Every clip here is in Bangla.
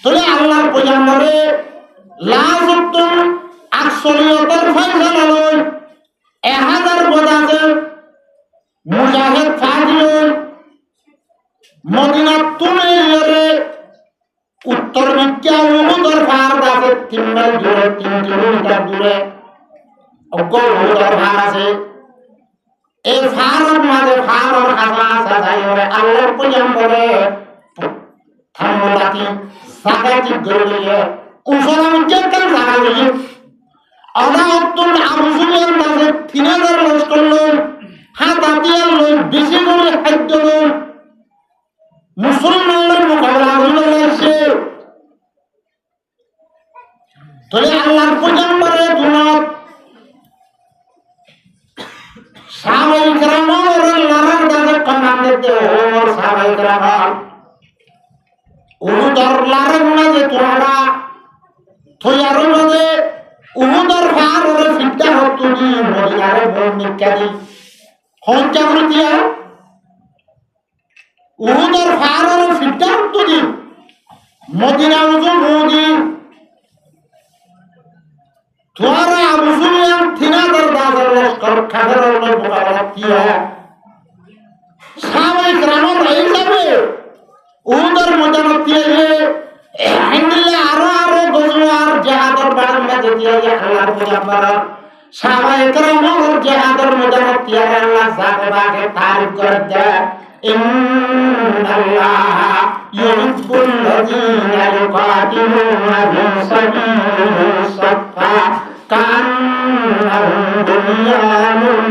তাহলে আল্লাহর পয়গম্বরে লাজুতুন আকসলিয়তের ফয়সালা লই 1000 গদাতে মুজাহিদ ফাজিল মদিনা তুলে এলে উত্তর দিকে উহুদের পাহাড় আছে 3 মাইল দূরে 3 কিলোমিটার দূরে উহুদের পাহাড় আছে এই পাহাড়ের মাঝে পাহাড়ের খাজা আছে যাই আল্লাহর পয়গম্বরে থামলাতি সাগাতি ধরে উপরে উঠে কেন জায়গা আদাউদ্দিন আবু সুফিয়ান মাঝে 3000 লস্কর লই হাতাতিয়া লই বেশি করে খাদ্য লই মুসলমানদের মোকাবেলা করতে লাগছে তাহলে আল্লাহর পয়গম্বরের দুনিয়াত সাহাবায়ে কেরামের লড়ার দাগে কমান্ডার দে ওমর সাহাবায়ে কেরাম উহুদের লড়ার মাঝে তোমরা থইয়ার মাঝে উহুদের পাহাড়ের ফিটা হতো দি মদিনার বন্দিকাদি হঞ্চা করে দিয়া উহুদের পাহাড়ের ফিটা হতো দি মদিনা উজু মোদি তোরা আবু সুফিয়ান 3000 লস্কর খাগরের মোকাবেলা কিয়া সাহাবায়ে কেরাম এই যাবে উহুদের ময়দানে দিয়ে আলহামদুলিল্লাহ আরো গজওয়ার জিহাদের বাড়ির মাঝে দিয়ে আল্লাহর পয়গম্বর সাহাবায়ে কেরামের জিহাদের ময়দানে দিয়ে আল্লাহ জাগে তারিফ করে দেয় ইন্নাল্লাহ ইউহিব্বুল লাযীনা ইউকাতিলুনা ফি সাবিলিহি সাফফা কান্নাহুম বুনিয়ানুম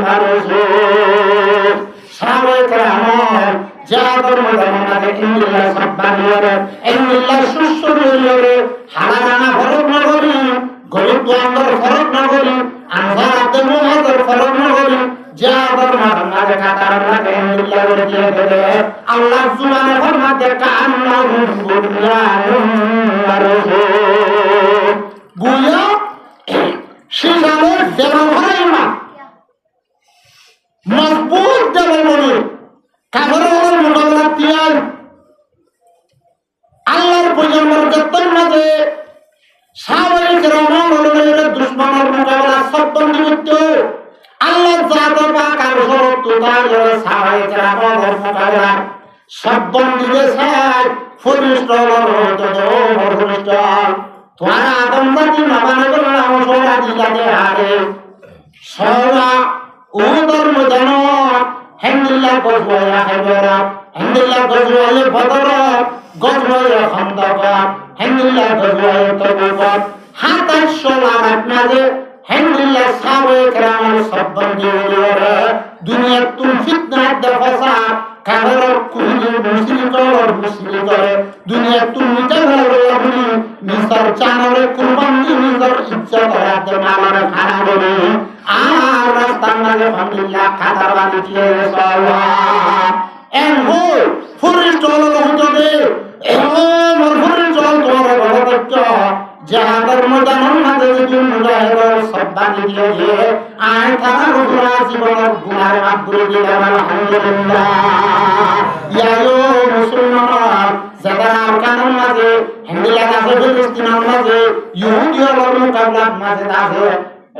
মারসূস সাহাবায়ে কেরামের জিহাদের ময়দানে ইন্নাল্লাহ সাব্বানিয়রে ইন্নাল্লাহ সুসুরিয়রে হারানা ফরক নগরী গরিব দুয়াঙ্গর ফরক নগরী আনসার আব্দুল মুহাজির ফরক নগরী জিহাদের ময়দানে কাতার লাগে ইন্নাল্লাহ করে দিয়ে দেবে আল্লাহ সুবহানাহু ফরমাতে কান্নাহুম বুনিয়ানুম মারসূস গুয়া শিলালের দেওয়াল হয় না মজবুত দেওয়াল মনে কাফেরের মোকাবেলা তিয়াল আল্লাহর পয়গম্বর যতন মাঝে সাহাবায়ে কেরামের দুশমনের মোকাবেলা সববন্দি করতে আল্লাহ জাতে পাক আর শরত তার সাহাবায়ে কেরামের মোকাবেলা সববন্দি দেশে ফরিস্তার হতে ফরিস্ত তোরা আদম জাতি নবানে করলা ওরা দিলাতে হারে সরা উহুদের ময়দানে হেন্দিল্লাহ গজওয়া খাইবার হেন্দিল্লাহ গজওয়া বদর গজওয়া খন্দক হেন্দিল্লাহ গজওয়া তবুক 27 লাখ আপনাদের হেন্দিল্লাহ সাহাবায়ে কেরামের সববন্দি হইরে দুনিয়া তুম ফিতনা দেফাসা কারর কুহিল মুসলিম করে দুনিয়া তুম মিটা হলো আপনি নিসার চানরে কুরবানি নিসার ইচ্ছা করাতে মালারে খানা বলে আর রাস্তার মাঝে আলহামদুলিল্লাহ খাতার বানি দিয়ে সাল্লাহ এন হো ফুরিল চল হতে মোর ফুরিল চল তোমার বড় দেখছ জিহাদের ময়দানের মাঝে যদি মুজাহিদের সব বানি দিয়ে যে আয় তারা রুরা জীবনের গুনার মাফ করে দিলেন আলহামদুলিল্লাহ ইয়ালো মুসলমান যারা আরকানের মাঝে হিন্দুরা আছে ফিলিস্তিনের মাঝে ইহুদিদের মোকাবিলার মাঝে আছে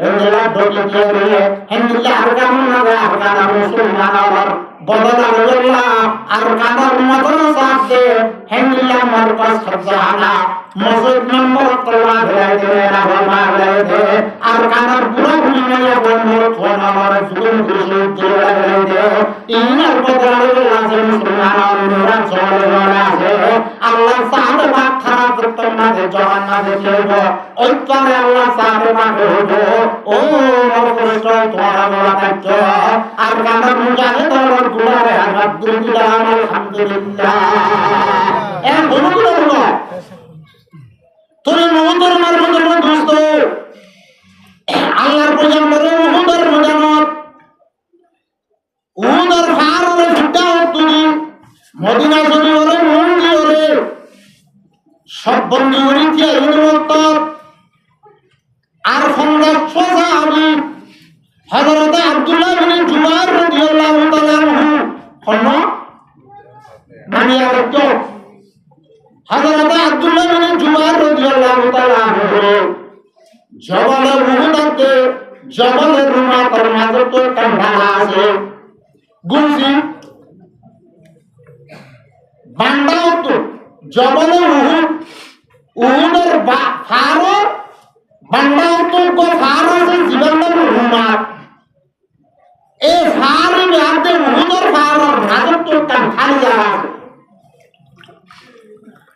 হিন্দুরা ডোকে দিয়ে হিন্দুরা আরকানের মাঝে আরকানের মুসলমানের বদলা বদলা আরকানের মাদ্রাসা আছে হিন্দুরা মারকাজ খাজানা মসজিদ নম্বর তোলা ধরে দে রাহমা ধরে দে আরকানের পুরো ভূমিয়া বন্ধ কোন আমার জুলুম কৃষ্ণ ধরে দে ইনার বদলা আছে মুসলমানরা চলে আছে আল্লাহ সাহাবে পাক খারাপ করতেন না যে জাহান্নামে চলব ওই করে আল্লাহ সাহাবে পাক হলো ও মরকষ্ট তোরা বলা কাজ আর কামার মুজাহিদের গুনারে আলহামদুলিল্লাহ আলহামদুলিল্লাহ এ বলুন না তোর মুহূর্তের মারফতে দোস্ত আল্লাহর পয়গম্বরের উহুদের ময়দানত উহুদের পাহাড়ে ফিটা তুমি মদিনা শরীফে মন্দিরে সব বন্ধু হইছে ইনমত আর সংঘর্ষ সাহাবী হযরত আব্দুল্লাহ ইবনে জুবাইর রাদিয়াল্লাহু তাআলা আনহু কোন মানে আর তো হযরত আব্দুল্লাহ বিন জুবাইর রাদিয়াল্লাহু তাআলা আনহু জবলে উহুদতে জবলে রুমাতের মাঝে তো কান্ডালা আছে গুনছি বান্দাও তো জবলে উহুদের ফারো বান্দাও তো গো ফারো আছে জীবনের রুমাত এই ফারো বাদে উহুদের ফারো মাঝে তো কান খালি জায়গা আছে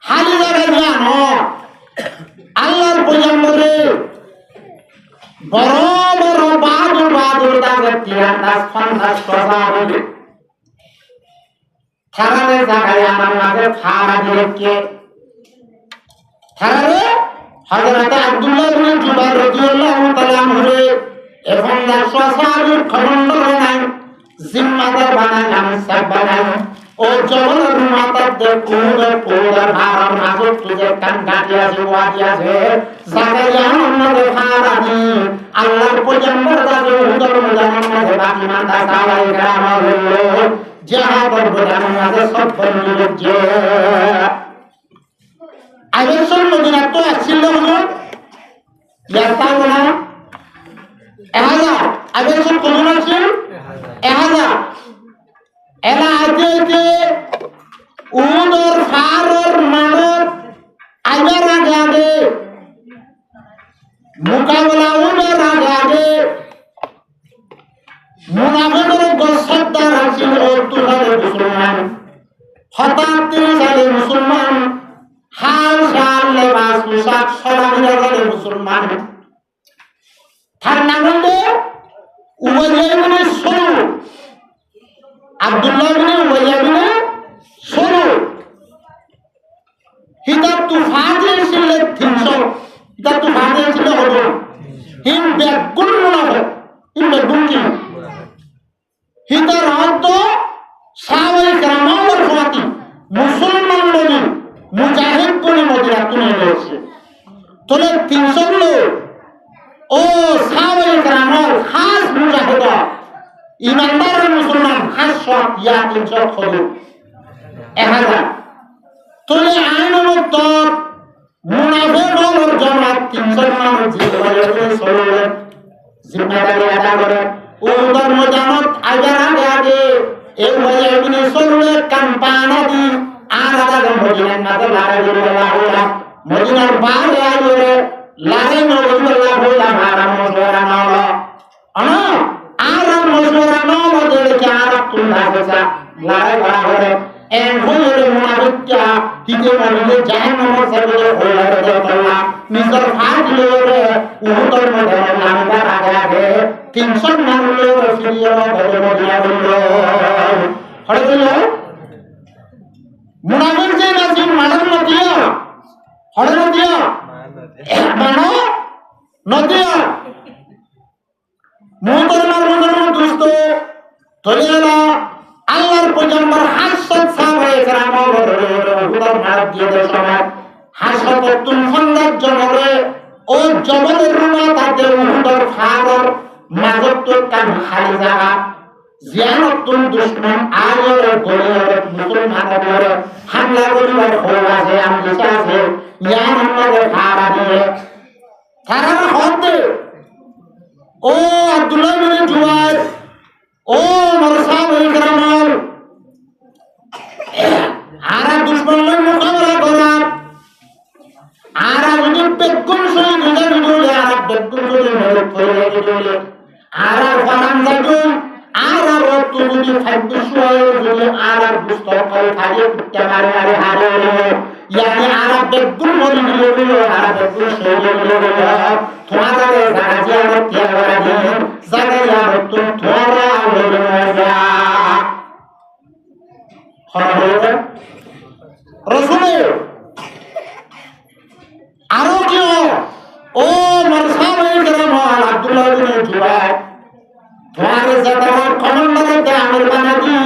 খালি জায়গা জানো আল্লাহর পয়গম্বরে বড় বড় বাহাদুর তাদের তিয়ান্দাজ 50 হবে থারারে জায়গায় আমার মাঝে ফারা দিকে থারারে হযরত আব্দুল্লাহ ইবনে জুবাইর রাদিয়াল্লাহু তাআলা আনহু এখন 100 সাহাবীর কমান্ডার নাই জিম্মাদার বানালাম সব বানালাম ও জবলের মাথাতে কোড়ার ভাড়ার মাঝে তুজে কান কাটিয়াছে ওয়াদিয়াছে জাগাইয়া আমাদের ভাড়া দি আল্লাহর পয়গম্বর দাদু উদর মজানের মাঝে বাকি মাথা সালাই গ্রাম হলো জিহাদের মজানের মাঝে সব বন্ধু যে আবেশন মদিনা তো আসছিল হলো ইয়াতা না 1000 আবেশন কোন আছে 1000 এলা আইতে উদর ফারর মানব আইবার আগে মোকাবেলা উদর আগে মুনাফিকের গসদার আছিল তুহারে মুসলমান হঠাৎ 30 সালে মুসলমান হাল শাল লেবাস পোশাক সরাসরি মুসলমান তার নাম হলো উমাইয়া ইবনে সুলু আব্দুল্লাহ ইবনে উমাইয়া ইবনে সুলু হিদাত তুফাজে ছিল 300 হিদাত তুফাজে ছিল হলো হিন বেগুন মুনাফিক হিন বেগুন কি হিদার অর্থ সাহাবায়ে কেরামের ফাতি মুসলমান বলি মুজাহিদ বলে মদিনা তুলে নিয়েছে তোলে 300 লোক ও সাহাবায়ে কেরামের খাস মুজাহিদ ইমানদার মুসলমান খাস সব ইয়া 300 হলো 1000 তোলে আইন মত মুনাফিকদের জামাত 300 মানুষ জীবনে চলে জিম্মাদারি আদা করে ও ধর্ম জামাত আইবার আগে এই ওয়াজে ইবনে সুলু কাম্পানা দি আর আদা মদিনার মাঝে লারে বলা মদিনার বাইরে আইরে লারে বলা মারা মশওয়ারা নাও আনা আর মশওয়ারা নাও দেখে আর তুলা গেছা লারে বলা করে এন হইরে মুনাফিকটা হিতে মনে জাহান্নামের সাথে হইরে দেওয়া নিজের ফাঁদ লরে উহুদের মধ্যে নামবার আগে 300 মানুষ ফিরিয়ে বলে মদিনা বলল হড়ছিল মুনাফিক যে নাসিম মানব নদিয়া হড় নদিয়া মানো নদিয়া মুসলমান দুষ্ট তলিয়ালা আল্লাহর পয়গম্বর হাসত সাহাবায়ে কেরাম হুদার মারব দিয়ে দেয় সময় হাসত তুম ফন্দার জনরে ও জবলের রুমা তাতে উহুদের ফারর মাজত কান খালি জায়গা জিয়ারতুন দুশমন আয়রে গড়িয়ে মুসলমানদের হামলা করিবার খবর আছে আমি আছে ইয়া আমাদের ফারা দিয়ে তারা হতে ও আব্দুল্লাহ বিন জুবাইর ও সাহাবায়ে কেরাম আরা দুশমনের মোকাবেলা করার আরা যদি বেগুন সই দুলে আরা বেগুন যদি মেরে ফেলে দিলে আরা ফারাম যাইতুন আরা রত যদি খাদ্য শুয়ে যদি আরা পুস্তক খাইয়ে কুত্তা মারে আরে হারে ইয়ানি আরা বেগুন মরি দিলে আরা বেগুন সই দিলে তোমারা রাজিয়া তিয়া করা দিয়ে জায়গা তুমি তোরা বলে যা রসুলে আরো কেউ ও সাহাবায়ে কেরাম আব্দুল্লাহ ইবনে জুবাইর তোমার জাতার কমান্ডারের দে আমল বানাদি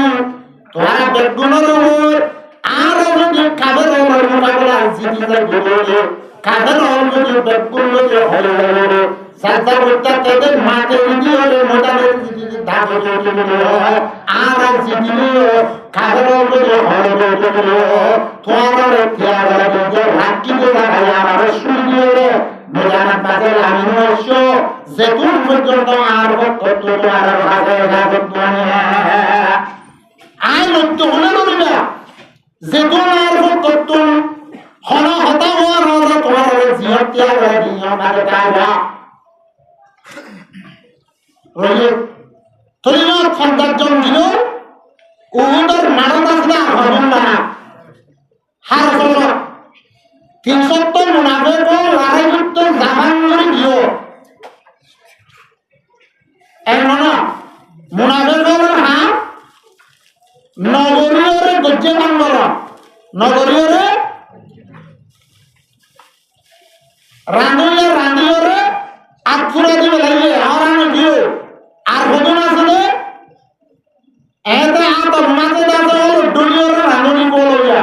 তোমার বেগুনের উপর আর যদি কাবের মোকাবেলা জিতি যায় বলে কাবের যদি বেগুন লয়ে হলে সাজা করতে তাদের মাঠে দিয়ে মোটালে জিতি ধাপে চলে আর জিতিলে কাজের উপরে হলো তোমার খেয়াল যে রাখি দিয়ে আমার শুনিয়ে রে মেজানা বাজে আমি নষ্ট যেতুন পর্যন্ত আর কত আর বাজে গাজত মানে আই লক্ষ্য হলে না যেতুন আর কত হনা হতা হওয়ার রাজা তোমার জিয়ত ত্যাগ করে দিও মাঝে কাজা রয়ে তরিনা সন্তান দিল উহুদের মানত আসলে হজম না হার হল 370 মুনাফিক লড়াইযুক্ত জামান করে দিও এমন মুনাফিকের হাত নগরীয়রে গজ্জে বাঙ্গল নগরীয়রে রাঁধিয়রে আটফুরা দিবে লাগিয়ে হরানো দিও আর হজম আসলে এতে আতর মাঝে দাঁড়া হলো ডুলিয়রে রাঁধুনি বলইয়া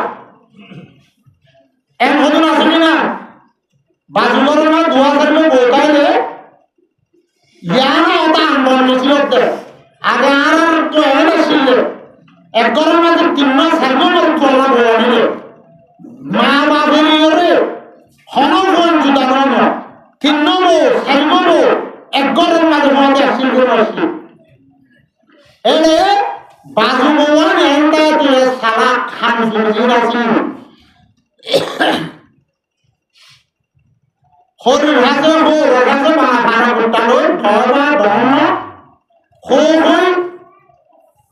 এম হজম আসবি না বাজুগরের না 2000 বোতাইলে ইয়ানা ওটা আন্দোলন মিছিল আগে আর তো এনে ছিল একগরের মাঝে 3 মাস 4 মাস চলা বলে মা বাবের ইয়ে হনফোন জুদানো 3 নম্বর 4 নম্বর একগরের মাঝে মধ্যে আসিল আসি এলে বাজু বওয়ান এন্ডা দিয়ে সারা খান জুজিন আসি হরি রাজে হো রাজে বানা গুটালো ধর্মা ধর্ম হো হই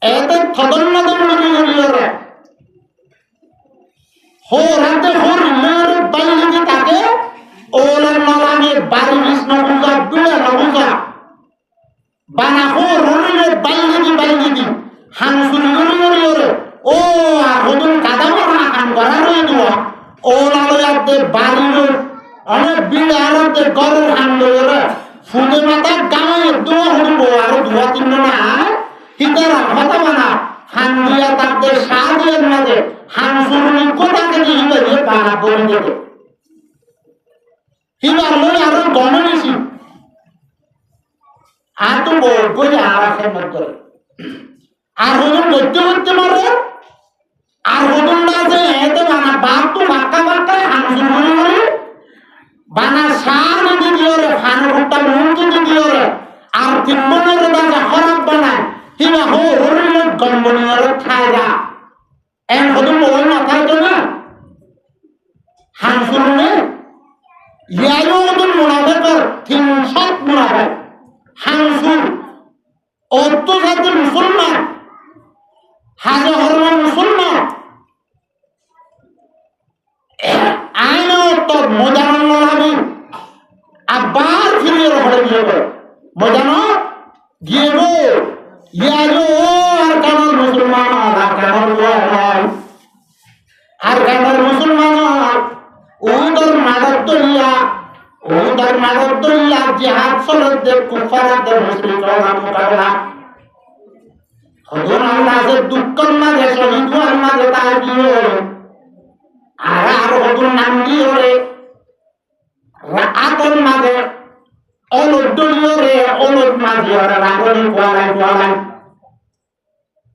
এতে থদন্ন দমনি গলিয়রে হো রাতে হর মের বাইলি তাকে ওলার নলামে বাড়ি বিষ্ণ পূজা দুলে নবুজা বানা হো রুলে বাইলি হানসুল গলিয়রে ও আর হদুন কাদামা কাম করা রই দিও ওলালো ইয়াতে বাড়ির অনেক বিড়ে আলোতে গরের হামলে ফুলে মাথা গায়ে দোয়া হইব আর ধোয়া তিন না হিতারা হতা বানা হান দিয়া তাদের সাদের মাঝে হান সুরুনি কোথা থেকে হিলে দিয়ে বানা বলে দেবে হিবার লই আরো গমে নিছি আর তো বই আর খেদমত করে আর হদুন করতে মারে আর হদুন না যে এতে বানা বাপ তো বাক্কা হান সুরুনি বানা সার নদী দিওরে ফানো ঘুরটা মুন্দি দিওরে আর তিব্বনের দাজা হরাব বানায় হিনা হো হরিল গম্বনিয়রে ঠায়রা এন হদুম ওই মাথায় তো না হানসুরুনে ইয়ায়ো হদুম মুনাফিকর 300 মুনাফিক হানসুর অত্য জাতি মুসলমান হাজে হরম মুসলমান আইনো তো মজানো লাগি আবার ফিরে ঘরে গিয়ে মজানো গিয়ে গো ইয়াজো আর কানার মুসলমান আর কানার মুসলমান উদর মাদর দলিয়া জিহাদ চলতে কুফারাতে মুসলিমরা মোকাবেলা হজুর আল্লাহর দুঃখের মাঝে শহীদ হওয়ার মাঝে তাই দিয়ে আর হজুর নাম দিয়ে আতর মাঝে অলুদ দলিয়রে অলুদ মাঝে রাগনি কোয়ালাই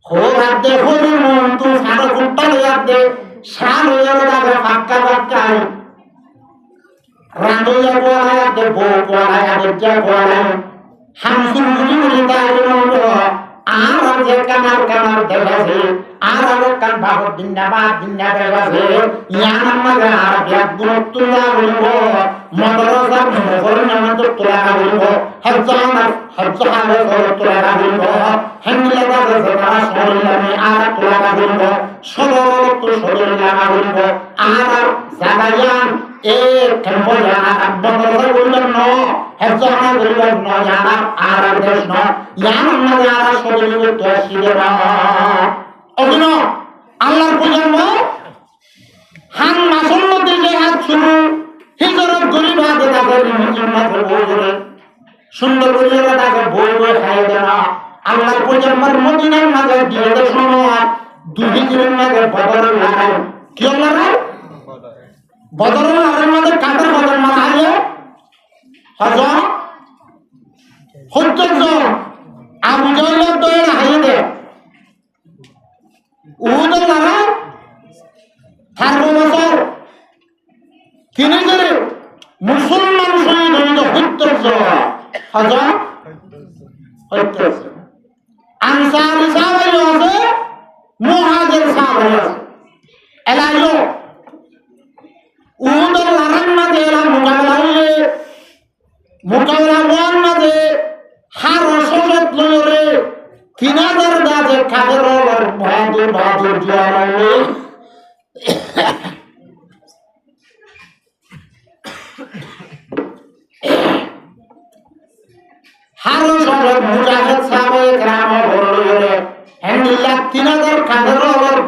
হো রাতে হরি মন তু সারা কুট্টা লইয়াতে শাল হইয়ার দাগে ফাক্কা রান্দুয়া কোয়ালাতে বো কোয়ালাই আদজ্জা কোয়ালাই হামসুল গুলি তাই মন আর যে কানার দেখাছে আর কান ভাগত দিনাবাদ দেখাছে ইয়ানার মাঝে আর ব্যাগ তুলা বলব মদরসা মহর নামত তুলা বলব হজ্জাহার তুলা বলব হেঙ্গিলা দাদা তারা সরিলামে আর তুলা বলব সদর লাগা বলব আর জাগায়ান এ কেমন জানা মদরসা বললেন ন হজ্জাহার বললেন ন জানা আর দেশ ন ইয়ানার মাঝে আর সরিলে তো শিরা অগুন আল্লাহর প্রজন্ম হান মাসল মধ্যে যে হাত শুরু হিজরত গরিব হাতে তাদের হিজরত বই করে সুন্দর করে তাকে বই খাইয়ে দেওয়া আল্লাহর প্রজন্মের মদিনার মাঝে দিয়ে সময় দুই হিজরের মাঝে বদরের লড়াই কি লড়াই বদরের লড়াইয়ের মাঝে কাদের বদর মারা আগে হজর হজ্জত আবু জাহল দয়ের হাইয়ে দে ও মুসলমান শহীদ হইল হইতেছে হজর হইতেছে আনসারি সাহাবাই আছে মুহাজির সাহাবাই আছে এলাইলো উহুদের লড়াইয়ের মাঝে এলা মোকাবেলা হইলে মোকাবেলা হওয়ার মাঝে হার অসহত লইলে 3000 গাছে খাদের বাহাদুর বাহাদুর জোয়ার হইলে হার অসহত মুজাহিদ সাহাবায়ে কেরাম হইলে হেন্দিল্লা 3000 খাদের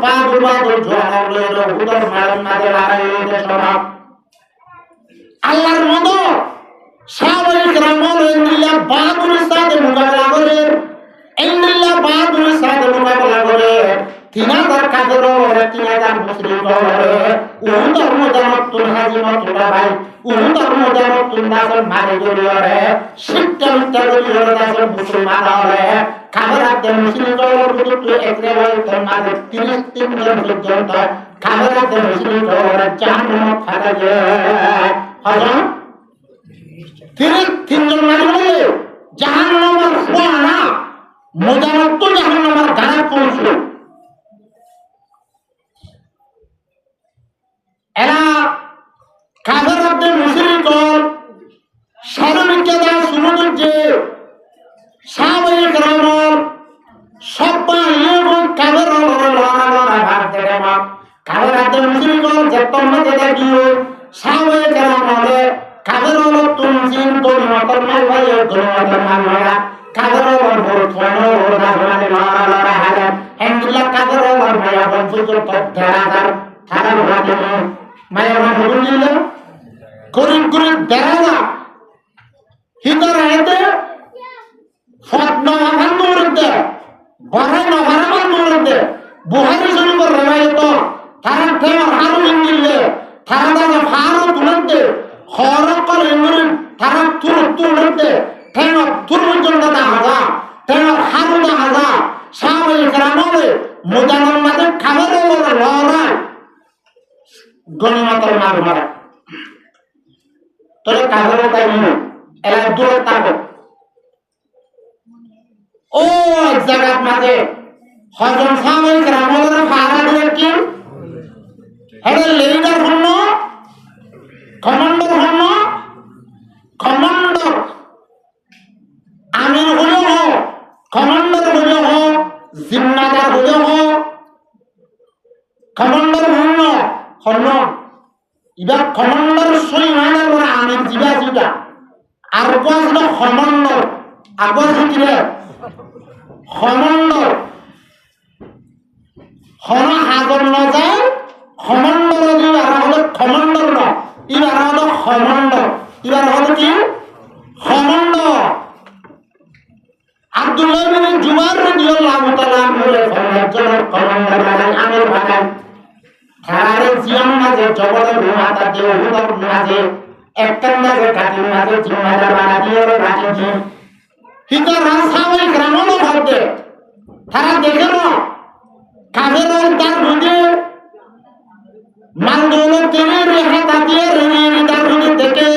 বাহাদুর বাহাদুর জোয়ার হইলে উহুদের মাঝে লড়াই হইলে সব আল্লাহর মতো সাহাবায়ে কেরাম হেন্দিল্লা বাহাদুরের সাথে মোকাবেলা করে ইন্দিল্লা বাহাদুরের সাথে মোকাবেলা করে 3000 কাদের ওরে 3000 মুসলিম করে উহুদের মুজাহিদুল হাজিমাতুল্লাহ ভাই উহুদের মুজাহিদুল নাসর মারে গরিয়রে শিক্ষা মিথ্যা গরিয়রে নাসর মুসলমান হরে খাবারাতে মুসলিম করে বুঝতে একরে ভাই তোর মাঝে 33 জন পর্যন্ত খাবারাতে মুসলিম করে জাহান্নাম ফাটা যায় হলো 33 জন মানে জাহান্নামের ফুয়ানা মুজাহিদ তো জাহান্নামের গায়ে পৌঁছলো এরা কাফেরদের মুশরিকগণ শারীরিকতা সুমুদ্রে সাহাবায়ে কেরাম সবাই এবং কাফেররা লড়া ভাগ দেয় না কাফেরদের মুশরিকগণ যতম মধ্যে গিয়ে সাহাবায়ে কেরাম হলে কাফেররা তুমজিন তো মতমাল ভাই দুনিয়ার মানরা কাফেররা বড় ফোনো ওরা মানে লড়া হারে হেন্দিলা কাফেররা মায়া বঞ্চিত তদ্ধার তারা ভাগে মায়া বন্ধু নিল গরিব গরিব দেরালা হিতার আইতে ফতনা বান্ধবরতে বড় নভারা বান্ধবরতে বুহারি শরীফের রওয়ায়াত তারা ফেমার হারু ইংলিলে তারা দাদা ফারু তুলতে খরকল ইংলিল তারা তুলতে ফেমার তুরুজন দাদা হাজা ফেমার হারু দাদা হাজা সাহাবায়ে কেরামে মুজাহিদের মাঝে খাবার লড়া গনিমতের মাল মারা তোরে কাফের তাই নিয়ে এলা দূরে থাকো ও এক জায়গার মাঝে হযরত সাহাবায়ে কেরামের ফারা দিয়ে কি হেরে লিডার হন কমান্ডার হন কমান্ডার আমির হলো কমান্ডার হলো জিম্মাদার হলো কমান্ডার হন এবার কমান্ডার সৈন্যরা ওরা আমির জিবা জিবা আর কোন কমান্ডার আবার জিরে কমান্ডার হনা হাজার না যায় কমান্ডার দিবা হলো কমান্ডার না এবার হলো কমান্ডার এবার হলো কি কমান্ডার আব্দুল্লাহ বিন জুবাইর রাদিয়াল্লাহু তাআলা আনহু একজন কমান্ডার বানাই আমির বানাই তার জীবন মাঝে জগতের মাথা দিয়ে উহুদের মাঝে একটার মাঝে কাটির মাঝে জিম্মাদার বানা দিয়ে রাখি হিতার সাহাবায়ে কেরামও ভাবতে তারা দেখে না কাফের তার বুঝে মালদৌলত তেরে রেখা তাকিয়ে রেনে তার বুঝে দেখে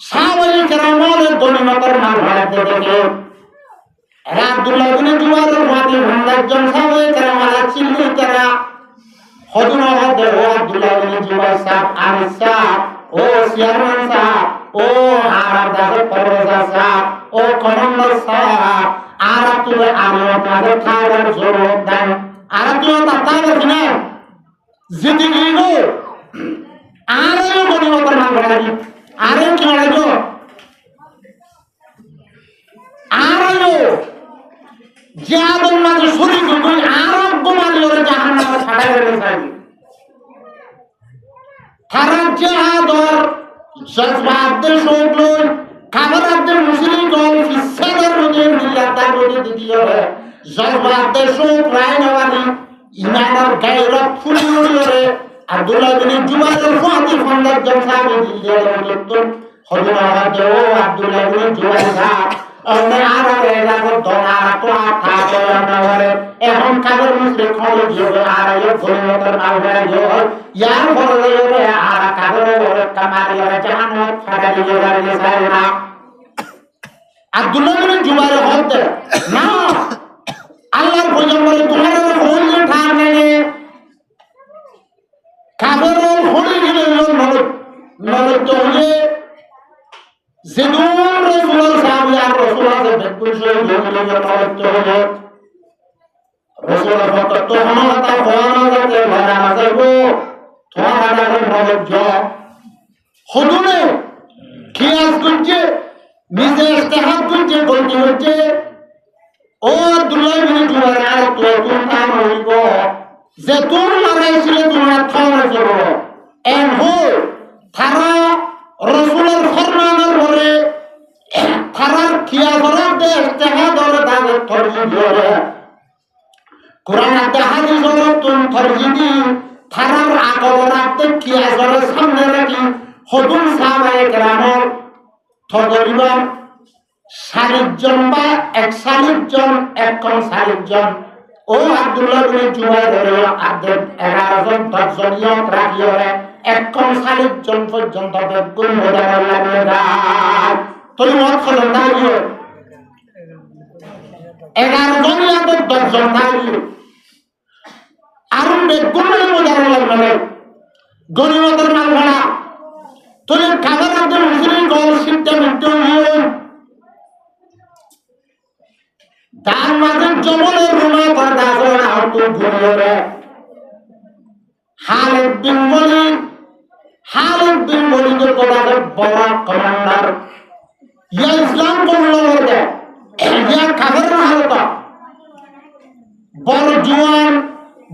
সাহাবায়ে কেরামও গনিমতের মাল ভাড়াতে দেখে আব্দুল্লাহ বিন জুবাইরের মাটি একজন সাহাবায়ে কেরাম চিল্লি তারা হযরত আব্দুল্লাহ বিন জুবাইর সাহেব আমির সাহেব ও চেয়ারম্যান সাহেব ও আমার দাদা পরওয়াজা সাহেব ও কমান্ডার সাহেব আর তুই আমাদের খাবার জরুরত দেন আর তুই তাতা গেছিস জিতে গিয়ে আর গনিমতের মাল ভাড়াবি আর কি ভাড়াইছো আর জিহাদের মাঝে শরীক হই আরব গোমালি ওরে জাহান্নামে ছাড়াই হয়ে যাবে তারা জিহাদর জজবাদের শোধলই খাবারাদের মুসলিম দল ফিসাদের মধ্যে মিল্লাতার মধ্যে দিদিও জজবাদের শোধ রায় নবানি ইমানের গায়রত ফুলিওরে আব্দুল্লাহ বিন জুবাইরের ফাতি ফন্দার জমসাবে দিদিও তো হযরত আব্দুল্লাহ বিন জুবাইর সাহেব অন্য আরে রাগো দোনার তো আতা নরে এখন কাগর মুসলিম খলে দিয়ে আর গনিমতের মাল হয়ে গেল ইয়ার বলে আর কাগর বলে কামারিয়া জাহান্নাত ফাটা দিয়ে দাঁড়িয়ে যায় না আব্দুল্লাহ বিন জুবাইর হতে না আল্লাহর পয়গম্বর তোমার হইলে ঠান নেই কাফেরর হই গেলে নলে তো যে যেদুন রাসূল সাহাবী আর রাসূল আছে বেকুল সই হইলে নলে তো হলো রাসূল হতে তো হতা হওয়া যাতে ভাড়া আছে গো তোমার আগে নলে যা হদুনে কিয়াস করছে নিজে ইস্তেহাদ করছে বলতে হচ্ছে ও আব্দুল্লাহ বিন জুবাইর আর তো তুমি হইব যে তোর লাগাইছিল তোমরা থামা করো এন হো তারা রাসূলের ফরমানের পরে তারার কিয়া করার দে ইস্তেহাদ আর দাগে তরজি দিয়ে কোরআন আতে হাদিস হলো তুম তরজিদি তারার আগবরাতে কিয়া করে সামনে রাখি হদুন সাহাবায়ে কেরামের থগরিবার 40 জন বা 41 জন একজন 40 জন ও আব্দুল্লাহ বিন জুবাইর আদের 11 জন 10 জন ইয়ত রাখিও একজন 40 জন পর্যন্ত বেগুন মোদার লাগিয়ে যায় তুমি মত খোলো দাঁড়িয়ে 11 জন ইয়াদের 10 জন দাঁড়িয়ে আর বেগুন মোদার লাগবে গরিবদের মাল ভাড়া তুমি খাবার আব্দুল মুসলিম গোল সিদ্ধ মিট্টু তার মাঝে জমলের রুমে তার দাসের আহত ঘুরিয়ে খালিদ বিন ওয়ালিদের কোদাকে বড় কমান্ডার ইয়া ইসলাম করলো বলতে ইয়া কাফের হালত বড় জওয়ান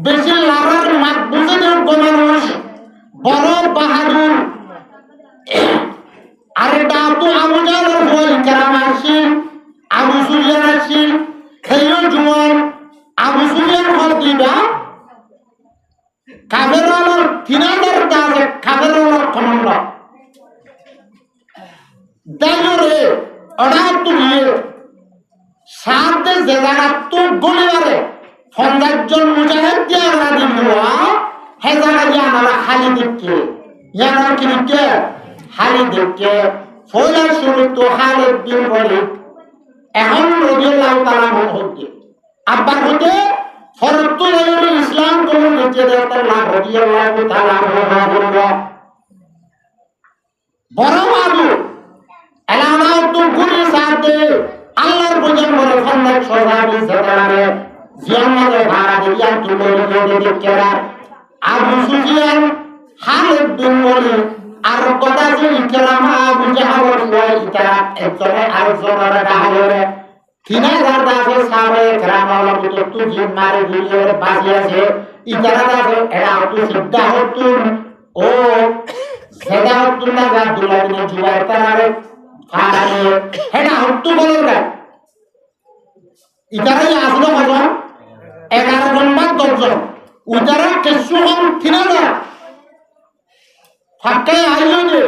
বেশি লাগার মাত বুঝে দেন মানুষ বড় বাহাদুর আরে দাঁতু আবু জাহলের ভয় কেরাম আসি আবু সুফিয়ান আসি খেলো জুয়ান আবু সুফিয়ান হল দিবা কাফেরালার 3000 দাসে কাফেরালার কমান্ডার দাইরে ওরা তুমি সাথে জেলারা তো গলিবারে 50 জন মুজাহিদ দিয়ে আমরা দিলুয়া হেজারা জানালা খালি দিকে ইয়ারা কি দিকে খালি দিকে ফলা শুরু তো খালিদ বিন ওয়ালিদ এখন রাদিয়াল্লাহু তাআলা হতে আব্বার হতে ফরতুল ইসলাম কোন নিচে দেওয়ার লাভ রাদিয়াল্লাহু তাআলা বলল বড় বাবু এলানাও তো গুলি সাথে আল্লাহর পয়গম্বর ফন্দাক সহাবী সাদারে জিয়ামারে ভাড়া দিয়া তুলে নিয়ে কেরা আবু সুফিয়ান খালিদ বিন ওয়ালিদ আর কথা যে ইকরামা আবু জাহল ওই ইতারা একজনে আরেকজনের ডাহারে 3000 দাসে সাবে ইকরামা তো তুজি মারে দিয়ে বাজি আছে ইতারা দাসে এরা তো সিদ্ধা হতুন ও সেদা হতুন না আব্দুল্লাহ বিন জুবাইর তারে ফাড়ালে হেডা হতু বলে না ইতারাই আসলো কত 11 জন বা 10 জন উতারা কিছু হন 3000 ফাঁকায় আইলো যে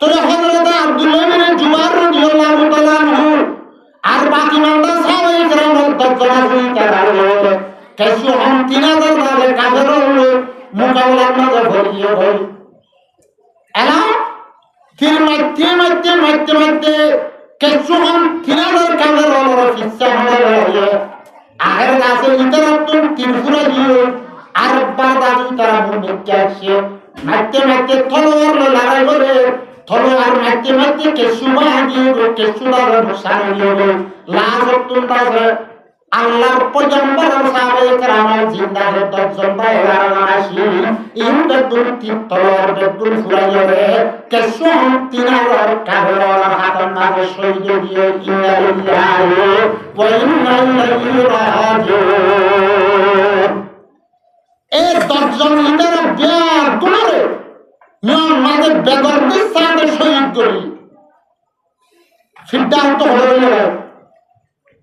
তোরা হযরত আব্দুল্লাহ বিন জুবাইর রাদিয়াল্লাহু তাআলা আনহু আর বাকি মানদা সাহাবায়ে কেরাম দজ্জাল হই তারালে কিছু হন 3000 দালে কাফের হলো মোকাবেলার মাঝে ভরিয়ে হই এলা তিন মাইতে কিছু হন 3000 কাফের হলো ফিসা হলো আগের কাছে ইতারাতুন তিরফুরা দিয়ে আর বাদাজু তারা মুনিকে আসে মাইতে তলোয়ার লড়াই করে তলোয়ার মাইতে কেসু বাঁধিয়ে কেসু দাঁড়ে বসানো দিয়ে লাজতুন দাঁড়ে আল্লাহর পয়গম্বর সাহাবায়ে কেরাম জিন্দারে 10 জন বা 11 জন আসি ইনতে দুন তলোয়ার বেদুন ফুরাইয়ে কেসু 3000 কাফেরওয়ালা হাতের মাঝে শহীদ দিয়ে ইন্না লিল্লাহি ওয়া ইন্না ইলাইহি রাজিউন এই 10 জন ইন্দারা বিয়ার গুণরে নিয়ম মাঝে বেদরদের সাথে শহীদ করি সিদ্ধান্ত হলো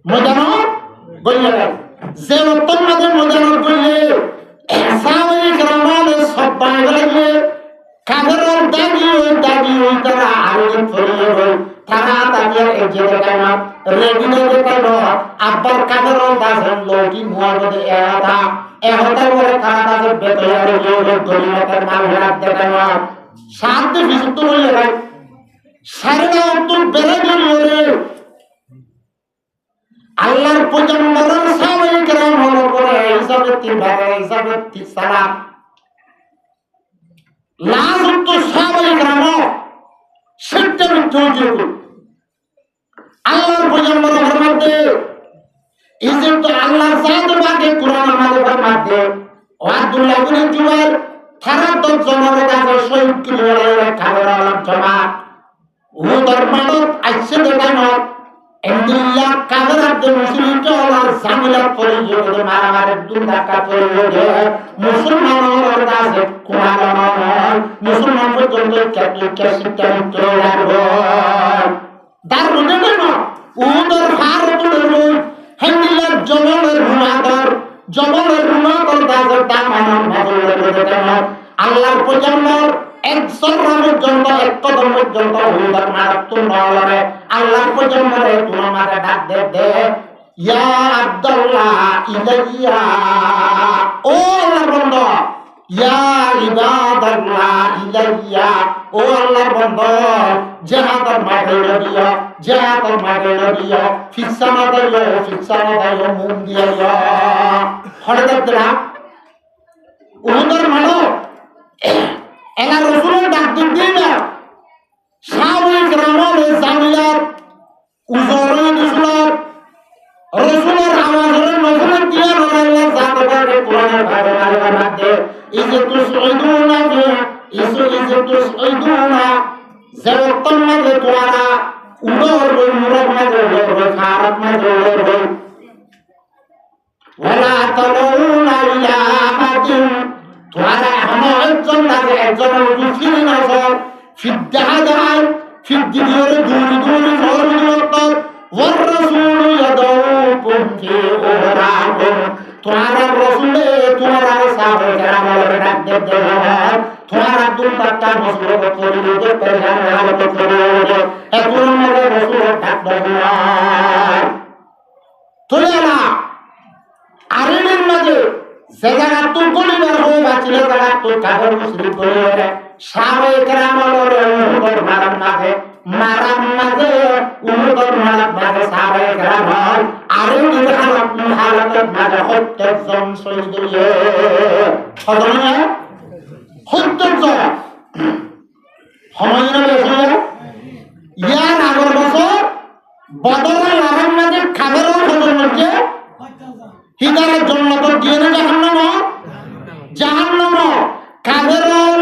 মজানো বললে যে উত্তম মাঝে মজানো বললে সাহাবায়ে কেরামের সব বাঙালি কাফেরর দাবি ওই তারা আগে ফরিয়ে হই তারা তাদের এজের কেন রেডিনের কেন আব্বার কাফেরর দাসের লোকি মুহাম্মদ এহতা বলে তারা তাদের বেতয়ারে গরিবদের মাল হারাতে কেন সাথে বিশুদ্ধ হইলে ভাই সারা তো বেড়ে গেলে আল্লাহর পয়গম্বরের সাহাবায়ে কেরাম হলো করে হিসাবে তিন ভাগে হিসাবে তিন সালাত লাজম তো সাহাবায়ে কেরাম সেটা মিথ্যা আল্লাহর পয়গম্বর ফরমাতে এই যে তো আল্লাহর জাতে বাগে কোরআন আমাদের ফরমাতে আব্দুল্লাহ ইবনে জুবাইর থারাত জমারে কাছে শহীদ কিবলার খাবার আলম জমা ও দরমানত আইছে দেখানো এন্দিল্লা কাবার আব্দুল মুসলিম কে আল্লাহর জামিলা করে যে মারামারে দুন্দাকা করে যে মুসলমানের কাছে কোরআন মুসলমান পর্যন্ত কে শিক্ষা নিতে লাগবে দারুণ না ওদের হারত রই হেন্দিল্লার জবলের রুমাদর দাজের দামান ভাজলের দেন আল্লাহর পয়গম্বর একজন পর্যন্ত এক কদম পর্যন্ত ওদের মারাত্ম নলে আল্লাহর পয়গম্বরে তোমার ডাক দে ইয়া আব্দুল্লাহ ইলাইয়া ও আল্লাহর বান্দা ইয়া ইবাদাল্লাহ ইলাইয়া ও আল্লাহর বান্দা জিহাদের মাঠে দিও ফিসানা দাইও মুখ দিয়া হরে দেবরা ওদের মানো এলা রাসূলের ডাক দিতে না সাহাবায়ে কেরামের জামিলাত উজরে দিসলাত রাসূলের আওয়াজের নজরে দিয়া আল্লাহ জাতে করে কোরআনের ভাবে মারতে এই যে তুসইদুনা যে তোমাদের তোরা উড়র মুরব মাঝে খারাপ মাঝে ওয়ালা তালুনা ইলা আহাদিন তোরা একজন উজুফিন নজর ফিদ্দাহাদাল ফিদ্দিয়র দূরি ফরমত ওয়ার রাসূল ইয়াদউকুম ফি উরাকুম তোরা রাসূলে তোরা সাহাবায়ে কেরামের ডাক দে তোরা দুটা মসলক করিলে দে পেশান হালত করিলে এখন মনে রাসূল ডাক দে তোরা আরেনের মাঝে জায়গা তুই কলিবার হয়ে বাঁচলে জায়গা তুই কাগজ মুসলিম করে সাহাবায়ে কেরামের উম্মতের মারাম মাঝে উম্মতের মাঝে সাহাবায়ে কেরাম আরেনের হালাতের মাঝে হত্যজন শহীদ হয়ে হদনে হত্যজন হময়না বেশি ইয়ার আগের বছর বদরের লাগান মাঝে খাবারের হজর মধ্যে হিদারের জন্য তো দিয়ে জাহান্নাম কাফেরুল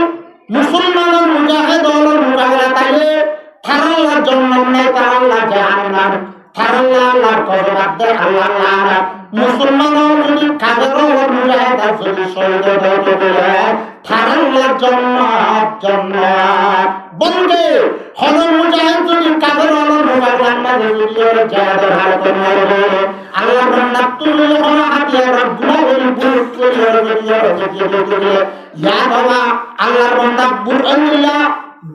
মুসলমানের মুজাহিদুল মুজাহিদা তাইলে থারাল্লাহর জন্য নেই তারাল্লাহ জাহান্নাম থারাল্লাহ কবরাতে আল্লাহ মুসলমানের যদি কাফেরুল মুজাহিদা যদি শহীদ হতে বলে থারাল্লাহর জন্য বন্ধে হলো মুজাহিদ যদি কাফেরুল মুজাহিদার মাঝে যদি জিহাদের হালত মরবে আল্লাহ বান্দা তুমি হলো হাতিয়ার গুনাহের বুক করে ইয়া বাবা আল্লাহর বান্দা বুরআনিল্লাহ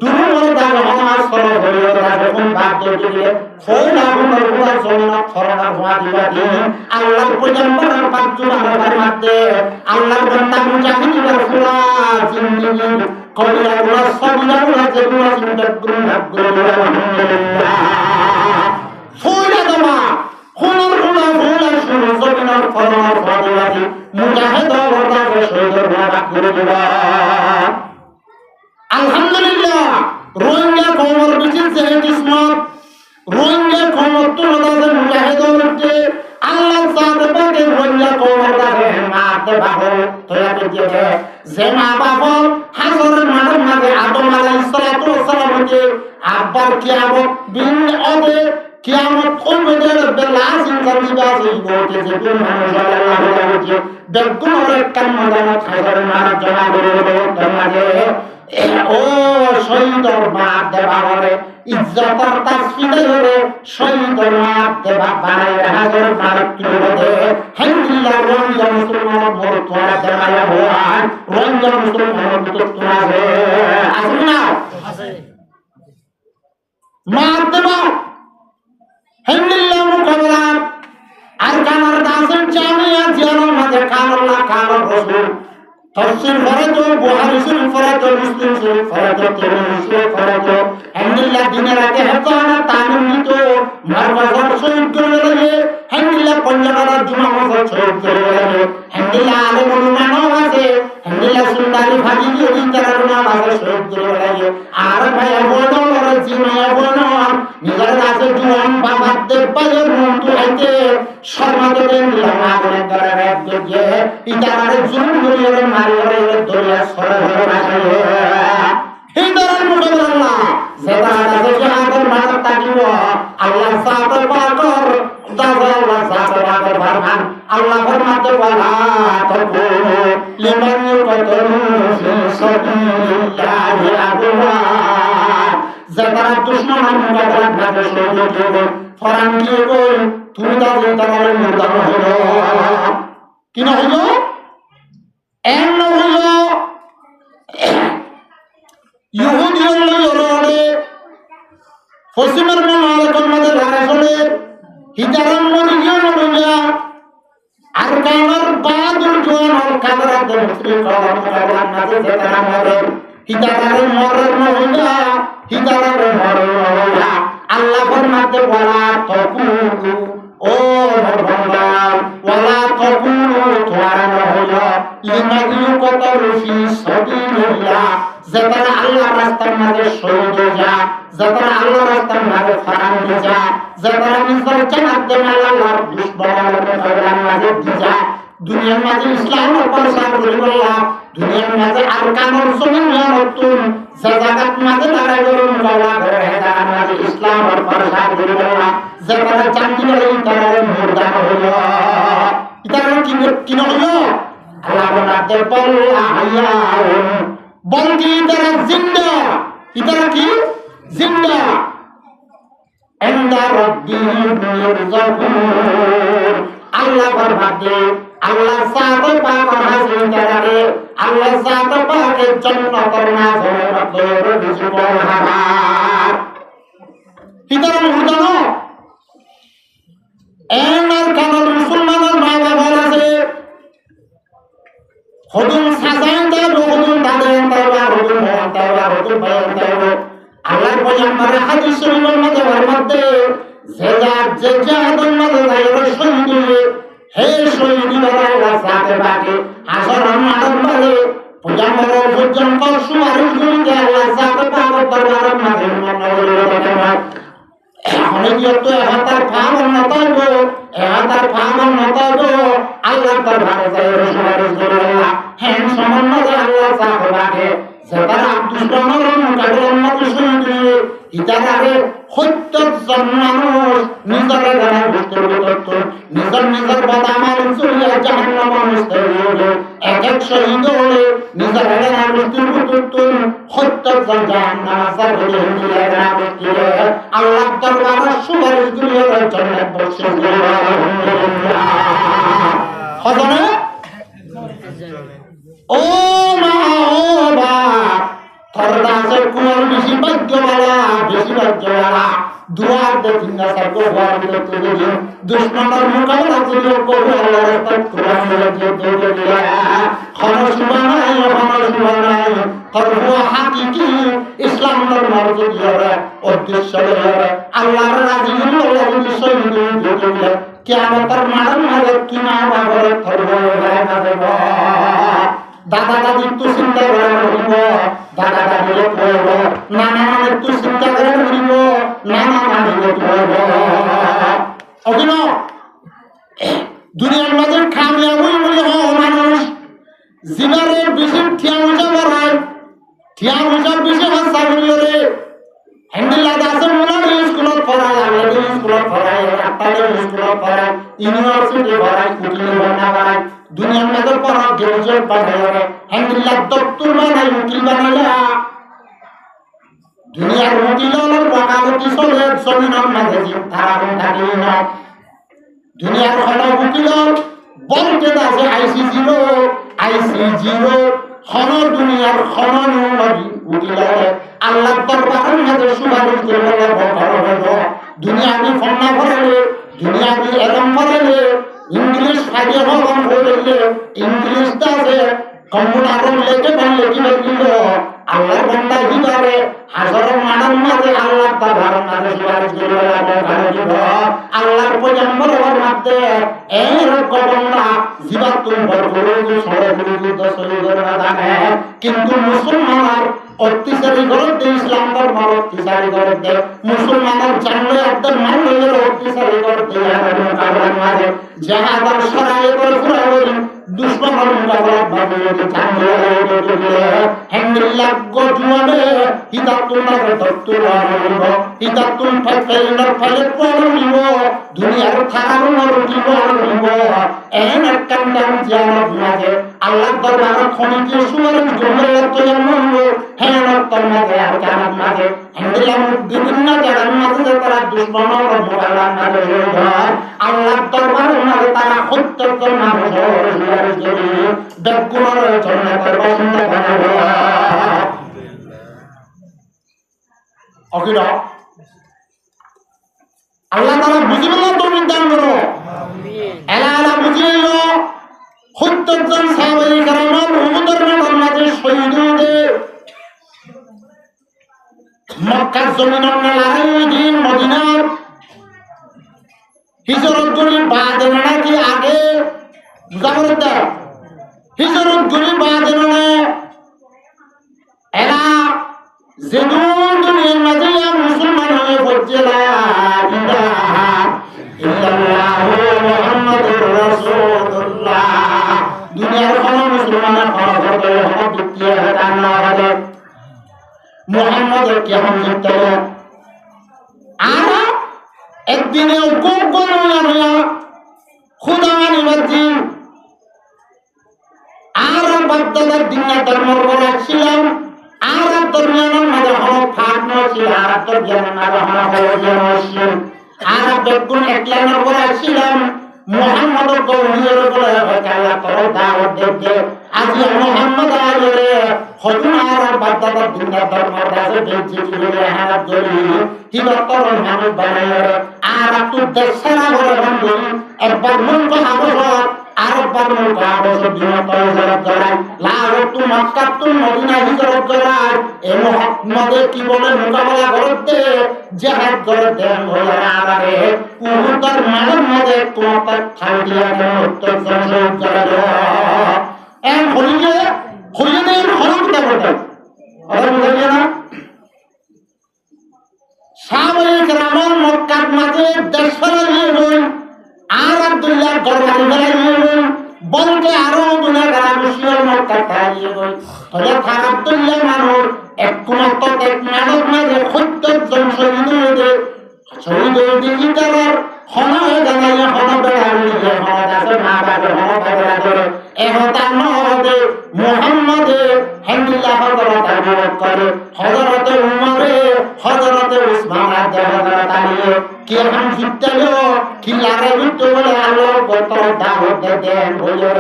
দুরুল দাল হওয়া সর হয়ে রাখুন বাদ দিলে ফয়লা হলো পুরা জন্নাত ফরনা হওয়া দিবাদি আল্লাহর পয়গম্বরের পাঁচজনের মধ্যে আল্লাহর বান্দা মুজাহিদের ফুলা জিন্দেগি কবিরা সবিরা যেগুলো চিন্তা করুন আলহামদুলিল্লাহ ফয়লা দামা খুনার শুরু জমিনার ফরনা হওয়া দিবাদি মুজাহিদ ওটা শহীদের বাবা করে দিবা আলহামদুলিল্লাহ রোহিঙ্গা কওমের বিচিল যে কিসমত রোহিঙ্গা কওমের তুলনায় মুজাহিদকে আল্লাহ জাতে পাকে রোহিঙ্গা কওমের কাছে মারতে পারে তোরা দিতে যে মা বাবা হাজরের মাঝে আদম আলাইহিস সালাতু ওয়াস সালামকে আব্বার কিয়ামত বিন ওদে কিয়ামত কইবের বেলা চিন্তা দিবা সেই বলতে যে কোন মানুষ আল্লাহ বলে বেগুনের কান্নাদান খাইবার মার জমা করে তোমাকে ও শহীদর মার দেবা বলে ইজ্জতর তাসফিদে হলে শহীদর মার দেবা বানাই হাজার মার তুলে দে হামদুলিল্লাহ রোহিঙ্গা মুসলমান মোর তোরা দেমায়া হওয়ার রোহিঙ্গা মুসলমান তো তোরা আছে না মার দেবা হামদুলিল্লাহ মুকাবলা আর কানার দাসের জামিয়া জিয়ানোর মাঝে কানাল্লাহ কানার রাসূল তফসির ফরজ, বুখারী শরীফ ফরজ, মুসলিম শরীফ ফরজ, তিরমিজি শরীফ ফরজ, আলহামদুলিল্লাহ দিনের রাতে হেফাজত তালিম দিত, মাদ্রাসার শহীদ করে লাগে, আলহামদুলিল্লাহ পঞ্জাবের জুমা মসজিদ শহীদ করে লাগে, আলহামদুলিল্লাহ আলেম উলামাও আছে, আলহামদুলিল্লাহ সুন্নাতি ফাজি দিয়ে তারা নামাজ শহীদ করে লাগে। আর ভাই বলো জিমায়া বলো নিজের কাছে জুয়ান বাবার দেববাজের মন্ত্র হইতে সর্বদেন লামা করে ধরে রাখবে যে ইতারে জুলুম করে মারিয়ে দরিয়া সরে রাখে এই ধরনের মোটামুটি আল্লাহ যেটা আছে জাহাদের মাথা তাকিব আল্লাহ সাথে পাকর দাদা আল্লাহ সাথে পাকর ফরমান আল্লাহ ফরমাতে বলা তকু লিমান ইউকাতু ফি সাবিলিল্লাহি আবওয়া যেটা দুশমনের মোকাবেলা ভাবে শহীদ হবে ফরমান কি কই তুমি দাদা তার মুর্দা হলো কি না হলো এন হলো ইহুদিয়র লয়রে ফসিমার মালাকর মধ্যে লাগাছলে হিজারাম মরিয়া মরিয়া আর কানার বাদুর জোয়ান কাদরা দে মুসলিম করার করার মাঝে যেতারা মরে হিজারারে মরে মরিয়া হিজারারে মরে মরিয়া আল্লাহ ফরমাতে বলা তকুলু ও ভগবান ওয়ালা তকুলু তোরা নহলো লিমাদিউ কতরু ফি সাবিলিল্লাহ যেতারা আল্লাহর রাস্তার মাঝে শহীদ হয়ে যা যেতারা আল্লাহর রাস্তার মাঝে ফারান হয়ে যা যেতারা নিজের জানাত দেন আল্লাহর দুশমনের মোকাবেলার মাঝে যা দুনিয়ার মাঝে ইসলামের প্রসার করে বললাম দুনিয়ার মাঝে আর কানুন সুন্নাহ নতুন যে জায়গার মাঝে লড়াই করে মোকাবেলা করে হেদার মাঝে ইসলামের প্রসার করে বললাম যেতারা জানতে পারে তারা মুর্দা হলো ইতারা কি হলো আল্লাহ বলাতে বললা আয়াউন বলকি ইতারা জিন্দা ইতারা কি জিন্দা ইনদা রাব্বিহিম ইরযাকুন আল্লাহ ফরমাতে আল্লাহ সাথে পাক হাসিন তারে আল্লাহ সাথে পাকের জান্নাতের নাজরে রাখে রিজক হারাম ইতারা মুদানো এনার কারণ মুসলমানের মা বাবা আছে হদুম সাজান দা হদুম দাদেন তাওলা হদুম তাওলা হদুম বায়ান তাওলা আল্লাহর পয়গম্বর হাদিস শরীফের মধ্যে যে জাহাদের মধ্যে যাইবে শহীদ হে শহীদ আল্লাহ সাথে বাকি আসর মাদন বলে পয়গম্বর পর্যন্ত সুমারিশ করে আল্লাহ সাথে পাক দরবারের মাঝে মনে করে অনেক তো হাতার ফাম নতাইব হাতার ফাম নতাইব আল্লাহ দরবারে যাই সুমারিশ করে আল্লাহ হ্যাঁ সমন্বয় আল্লাহ সাথে বাকি যেতারা দুশ্মনের মোকাবিলার মধ্যে শহীদ ইতারে সত্যজন মানুষ নিজের দ্বারা বুঝতে পারত নিজের বদামার চুরিয়া জাহান্নামের মুস্তাহিল এক শহীদ হলে নিজের দ্বারা বুঝতে পারত সত্যজন জাহান্নাম সাবলে হিন্দিরা ব্যক্তি আল্লাহ দরবারে সুপারিশ করে জান্নাত বর্ষণ করে আলহামদুলিল্লাহ হযরত ও মা ও বা থরদাসের কুয়ার বেশি ভাগ্যওয়ালা দুয়ার দেখিন না সব ঘর ভিতরে তুলে দুশ্মনের মোকাবেলা যদি করবে আল্লাহর রাস্তায় কোরআন বলে যে দৌড়ে দিয়া খরচ বানাই তরফ হাকিকি ইসলাম ধর্মের যদি উদ্দেশ্য আল্লাহর রাজি আল্লাহর বিষয় দিয়ে কিয়ামতের মাঠের কিনা বাবার ধর্ম দেব দাদা দাদি একটু চিন্তা করে রহিব দাদা দাদিরে পড়ব নানা নানি একটু চিন্তা করে রহিব নানা নানিরে পড়ব অভিন দুনিয়ার মাঝে খামিয়াবি বলে মানুষ জীবনে বেশি ঠিয়া উজা বড়ায় ঠিয়া উজা বেশি হাসা বলে হ্যান্ডেলা দাসের মনে স্কুলত পড়ায় আলাদা স্কুলত পড়ায় আটটালে স্কুলত পড়ায় ইউনিভার্সিটি পড়ায় উকিল বনা পড়ায় দুনিয়ার মধ্যে পড়া গ্রাজুয়েট বানায় হ্যান্ডেলা দপ্তর বানায় উকিল বানাইলা দুনিয়ার উকিলের বকালতি চলে জমিনের মাঝে তারা থাকি না দুনিয়ার হলো উকিল বলতে আছে আইসি জিরো খন দুনিয়ার খন নবী উকিল আল্লাহ দরবারের মাঝে সুপারিশ করে বলা দুনিয়াবি ফন্না ভরালে দুনিয়াবি এলম ভরালে ইংলিশ ফাইজে হলম ভরালে ইংলিশটা আছে কম্পিউটার বান্দা ভিতরে হাসরের মাঠের মাঝে আল্লাহ তাআলার নামে সুপারিশ করে আল্লাহর পয়গম্বরের মধ্যে এই ঘটনা জীবাতুল বরকত সরবুল দসলির রাজানে কিন্তু মুসলমানের অত্যাচারী করতে ইসলাম ধর্ম অত্যাচারী করতে মুসলমানের জানলে একদম মানলের অত্যাচারী করতে কারণ মাঝে জাহাদার সরাই করে ফুরাই দুশ্মনের মোকাবেলা ভাবে জানলে হ্যান্ডিল্লাহ গজুয়ানে হিদাতুল্লাহ দত্তুল্লাহ হিদাতুল ফাইনাল ফাইলে পড়িব দুনিয়ার থাকার মরুটিব নিব এন কান্দাম জানাত মাঝে আল্লাহ দরবারে খনিকে সুরের জমলে তৈরি মনব হেন মাঝে আর জানাত মাঝে হ্যান্ডিল্লাহ বিভিন্ন জায়গার মাঝে তারা দুশ্মনের মোকাবেলা মাঝে আল্লাহ দরবারে মাঝে তারা সত্যের মানুষ বেগুনের জন্য পছন্দ করে অকিরা আল্লাহ তাআলা বুঝিবেন না তুমি দান করো এলা বুঝিল সত্যজন সাহাবায়ে কেরাম উহুদের ময়দানে শহীদ হয়ে মক্কার জমিনের লড়াই দিন মদিনার হিজরত করে বাদে নাকি আগে জাবরত হিজরত করে বাদে না এরা যেদুন দুনিয়ার মাঝে মুসলমান হয়ে পড়ছে লা ইলাহা ইল্লাল্লাহ মুহাম্মাদুর রাসূলুল্লাহ দুনিয়ার কোন মুসলমানের হতে হতে দুঃখে না হবে মুহাম্মদের কেমন জিততে আর একদিনে গোপন হইয়া খোদা মানিবাজি আর বাগদাদের দিনে ধর্ম ছিলাম আর ধর্মের মাঝে হল ফাঁক ছিল আর ধর্মের মাঝে হল আর বেগুন একলাইনের পরে ছিলাম মোহাম্মদ গৌরীর বলে আল্লাহ তোর দাওয়াত দিতে আজ মোহাম্মদ আলে হজুর আর বাগদাদের দিনে ধর্ম রাজে বেঁচে ছিল হারাত ধরি হিবতর মানুষ বানায় আর তুই দেশরা বলে বন্ধু একবার মন কথা বলো আরেকবার মন কথা বলো বিনত হজরত জড়াই লাও তু মক্কা তু মদিনা হিজরত জড়াই এ মোহাম্মদে কি বলে মোকাবেলা করতে জিহাদ করতে হলো আরে উহুদের মাঝে মাঝে তোমার খাল দিয়া উত্তর জড়াই এম হইলে হইলের হরকটা বটে আর বুঝাইয়া না সাহাবায়ে কেরাম মক্কার মাঝে দেশরা নিয়ে গই আর আব্দুল্লাহ দরবারে নিয়ে বলতে আরো দুনিয়া মুসলিম মক্কা তাইয়ে গই তবে আব্দুল্লাহ মানুষ একমাত্র এক মানুষ মাঝে সত্যজন শহীদ হয়ে ইটার হন হয়ে জানাই হন বেড়ালি হন আছে মা বাবা হন বেড়া করে এহতা নহদে মুহাম্মদে হামদুলিল্লাহ হযরত আবু বকর হযরত উমরে হযরত উসমান হযরত আলী কি হাম জিতলো কি লাগে বিটো বলে আলো কত দাওয়াত দেন বলে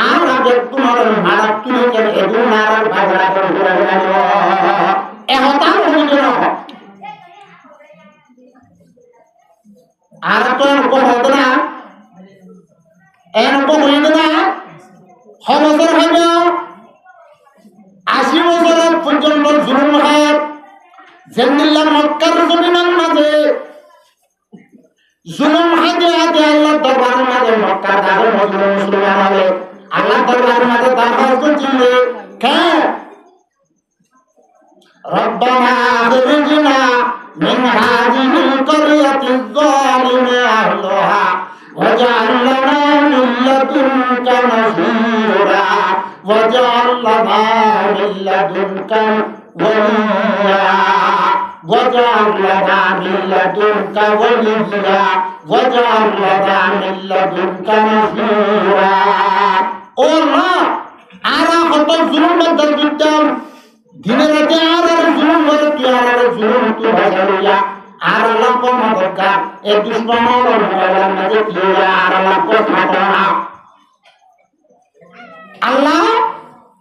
আর আগে তোমার মারা তুমি কে এদুনার বাগড়া করে গেল এহতা হইল আর তো হতো না এরকম হইল না বছর হইল 80 বছর পর্যন্ত জুলুম হয় জেন্দিল্লাহ মক্কার জমিনের মাঝে জুলুম হাতে হাতে আল্লাহ দরবারের মাঝে মক্কার দাদা মুসলমান হবে আল্লাহ দরবারের মাঝে দরখাস্ত করছিলে কে রব্বানা আখরিজনা من هذه القرية الظالم أهلها واجعل لنا من لدنك نصيرا واجعل لنا من لدنك وليا واجعل لنا من لدنك وليا واجعل لنا من لدنك نصيرا الله أرى خطر ظلم الدرجة দিনে রাতে আর জুলুম করে তুই আর জুলুম তুই বাজারিয়া আর আল্লাহ কো মদকা এ দুশমনের মোবাইলের মাঝে কি আর আল্লাহ কো ফাটানা আল্লাহ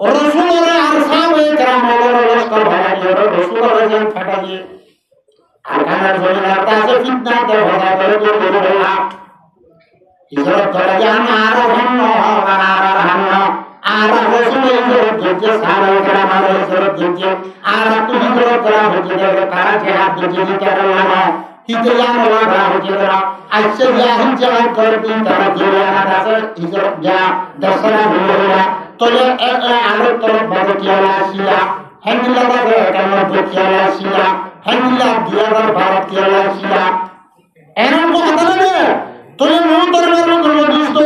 রাসূলের আর সাহাবায়ে কেরামের লস্কর বানাইয়ে রাসূলের জান ফাটাইয়ে আকার জমিনের কাছে ফিতনা দে ভাগা করে বললা হিজরত করে জান আর হন্ন আর হন্ন আর রাসূল হিজরত করছে সাহাবায়ে কেরাম হিজরত করছে আর তুমি হিজরত করা হচ্ছে কারা জিহাদ করছে কারা হিতে জানা করা হচ্ছে তারা আজকে জিহাদ করে দিন তারা জেলা আছে হিজরত যা দশরা হলো তোলে আলো তোর বাজে কি আসিয়া হেন্দিলা বাজে কেন কি আসিয়া হেন্দিলা দিয়ার ভারত কি আসিয়া এরকম কথা না তোলে মন্তর করলো দোস্ত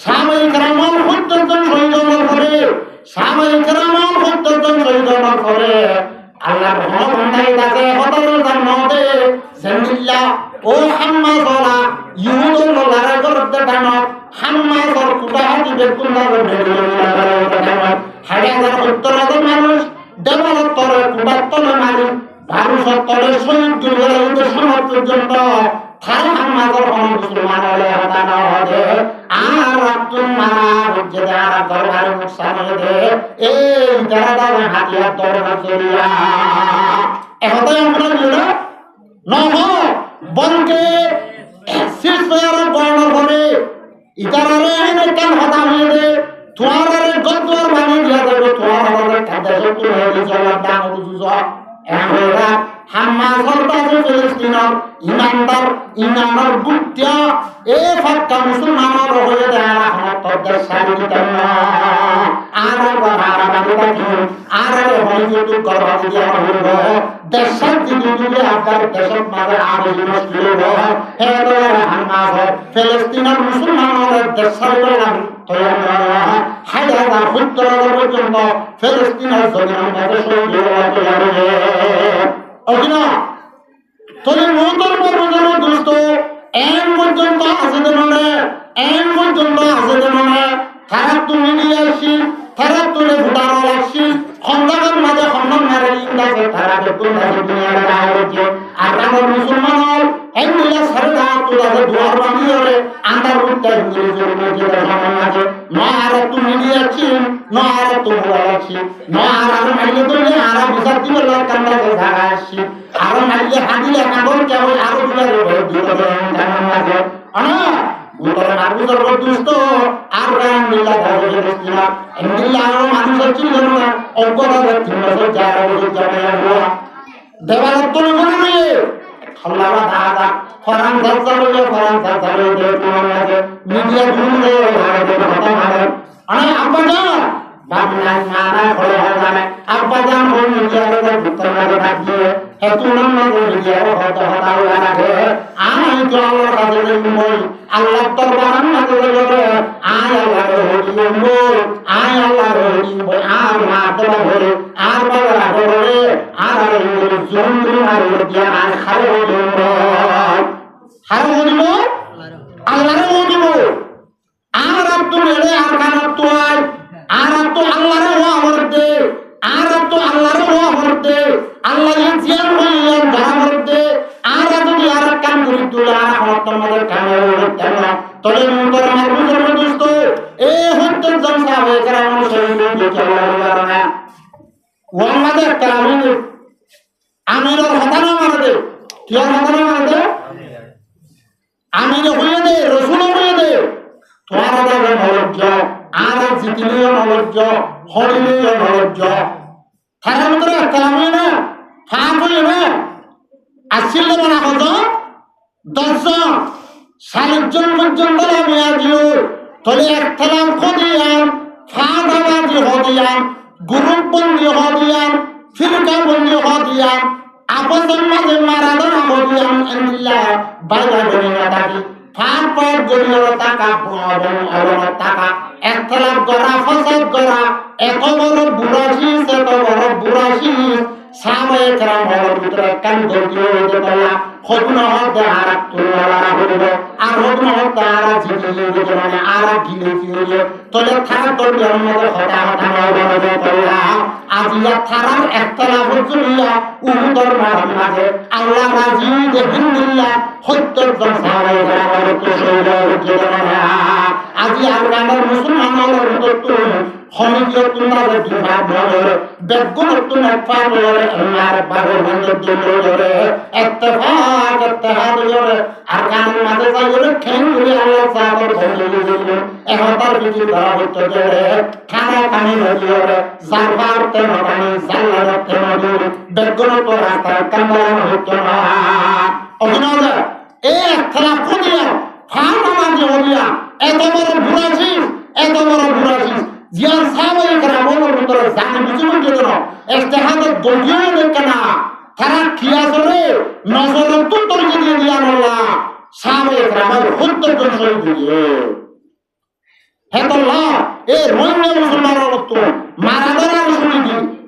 সাহাবায়ে কেরাম হত্যা শহীদ করে সাহাবায়ে কেরাম হত্যা শহীদ করে আল্লাহর রহমতে দাসে হতর জান্নাতে সাল্লিল্লাহ ও হাম্মাজরা ইহুদুল লড়াই করতে দানো হাম্মাজর কুটা হাতি বেকুন্দার বেরিয়ে হাজার উত্তরাদের মানুষ দেওয়ালের তরে কুটার তলে মারি ভারুষের তলে শহীদ দুর্গের উদ্দেশ্য পর্যন্ত তারা হাম্মাজর মুসলমান হলে হতানো হবে আর রাতুন মারা হচ্ছে আর দরবারে মুসলমান হলে এই যারা হাতিয়ার দরবার চলিয়া এখন আমরা বলি নহ বনকে শিরফের বর্ণ করে ইতারারে এনে কান হতা হয়ে দে তোমারে গদ্দর বানিয়ে দিয়া দেবে তোমারে কাঁদে তুই হয়ে চলার দাম বুঝুছ এরা হাম্মা সরদারে ফিলিস্তিনের ইমানদার বুদ্ধিয়া এ ফাক্কা মুসলমানের হয়ে দেয় তোদের শারীরিক আর বাড়ি আর হয়ে তো গর্ভ দিয়া হইব দেশের দিকে আবার দেশের মাঝে আরো মুশকিল হে হাম্মা ফিলিস্তিনের মুসলমানের দেশের নাম তৈরি করা হাজার উত্তর পর্যন্ত ফিলিস্তিনের জমিনের মাঝে সহিংস হয়ে অভিনা তোদের মন্তর পর্যন্ত দোস্ত এম পর্যন্ত আছে মনে এম পর্যন্ত আছে মনে খারাপ তুমি নিয়ে আসি খারাপ তুলে ফুটানো লাগছি খন্দাকের মাঝে খন্ডন মারে ইন্দাছে তারা বেতন আছে দুনিয়ার হচ্ছে আর আমার মুসলমান হল এক মিলা সাড়ে দাঁত তুলাছে দুয়ার বানিয়ে আন্দার উঠতে ইংরেজের মধ্যে সমান আছে আর তুমি নিয়ে আসছি আর তুমি আসছি আর মাইলে তুললে আর বিচার দিবে কান্না জায়গা আসছি আর মাইলে হাঁদিলে কাঁদন কেবল আরো দিবে আছে অনা বুতরে মারবুতর দুষ্ট আর গান মিলা ধরে দিছিল এন্ডিলা আর মানুষ ছিল না অজ্ঞতা ছিল যারা যারা দেওয়াল তুলে বলে আল্লাহ দাদা ফরান দাঁড়ালে যে তোমার লাগে মিডিয়া ঘুরে কথা মানে অনেক আব্বা জান বাবলাই মারা হলে হবে আব্বা জান ওই মিডিয়াতে ভিতর মাঝে থাকিয়ে হেতু নাম মিডিয়ার হতে হতাও লাগে আমি তো আল্লাহর কাছে বলি আল্লাহ দরবারের মাঝে যাবে আয় আল্লাহর হরিয়ে বল আয় আল্লাহর হরিয়ে বল আর মা দেবা বলে আর বাবা বলে আর জুমরু আর দিয়া আর খারে বলব খারে বলব আল্লাহর বলব আর তো মেলে আর কান তো আর তো আল্লাহর ওয়াহর দে আর তো আল্লাহর ওয়াহর দে আল্লাহ জিয়ান হইয়া দামর দে আর যদি আর কাম করি তুলা তোমাদের কামে হতে না তবে মন্তর আমার বুঝর দোস্ত এ হতে জনসা হয়ে গেল শরীর দিকে আল্লাহর না ওয়ামাদের কামিন আমিরের হতানা মারা দে কি হতানা মারা দে আমির হয়ে দে রসুল হয়ে দে তোমার দাদা নলজ্জ আর জিকিরিও নলজ্জ হরিও নলজ্জ তার মধ্যে কামিন ফাঁক হয়ে না আসছিল না হত 10 জন 40 জন পর্যন্ত আমি আজিও তলে একতলাম খদিয়ান ফাঁদাবাজি হদিয়ান গ্রুপ বন্দি হদিয়ান ফিরকা বন্দি হদিয়ান আপসের মাঝে মারাদনা হদিয়ান ইল্লা বাইরে দুনিয়া থাকি ফাঁক পর জড়িয়ে টাকা টাকা একতলাম করা ফসল করা এত বড় বুড়াশি সাহাবায়ে কেরামের ভিতরে কান ধরিয়ে হতে পারলা হদনা হতে আর তুলালা হইব আর হদনা হতে আর জিজিয়ে দিতে মানে আর গিলে গিলে তলে থাকা তোর জন্মতে হতা হতে পারলা আজিয়া থারার একতলা হজুরিয়া উহুদর মাঝে আল্লাহ রাজি দেখিন দিল্লা 70 জন সাহাবায়ে কেরামের তো শহীদ হয়ে গেল আজি আফগানের মুসলমানের তো খনিজ তোমরা বিভাগ ধরে বেগুন তো নফা ধরে আমার বাবার বন্ধুর জন্য ধরে ইত্তেফাক ইত্তেহাদ ধরে আর কানের মাঝে যাই ধরে খেন করে আল্লাহ সাহাবার ধরে দিল এহতার কিছু ধরা হতে ধরে খানা পানি ধরে জারবার তে পানি জাল্লার তে মধুর বেগুন তো রাস্তা কামড়ানো হতো না অভিনয় এই খেলাপ করিয়া ফাটা মাঝে হলিয়া এত বড় বুড়াছিস এত বড় বুড়াছিস জিয়ার সাহাবায়ে কেরামের ভিতরে জানি বুঝুন কেন ইজতিহাদের দলিল দেখে না তারা কিয়াসরে নজরের তুতর দিয়ে দিয়া আল্লাহ সাহাবায়ে কেরামের 70 জন শহীদ দিয়ে হেতল্লাহ এই রোহিঙ্গা মুসলমানের মতো মারা করার শুনি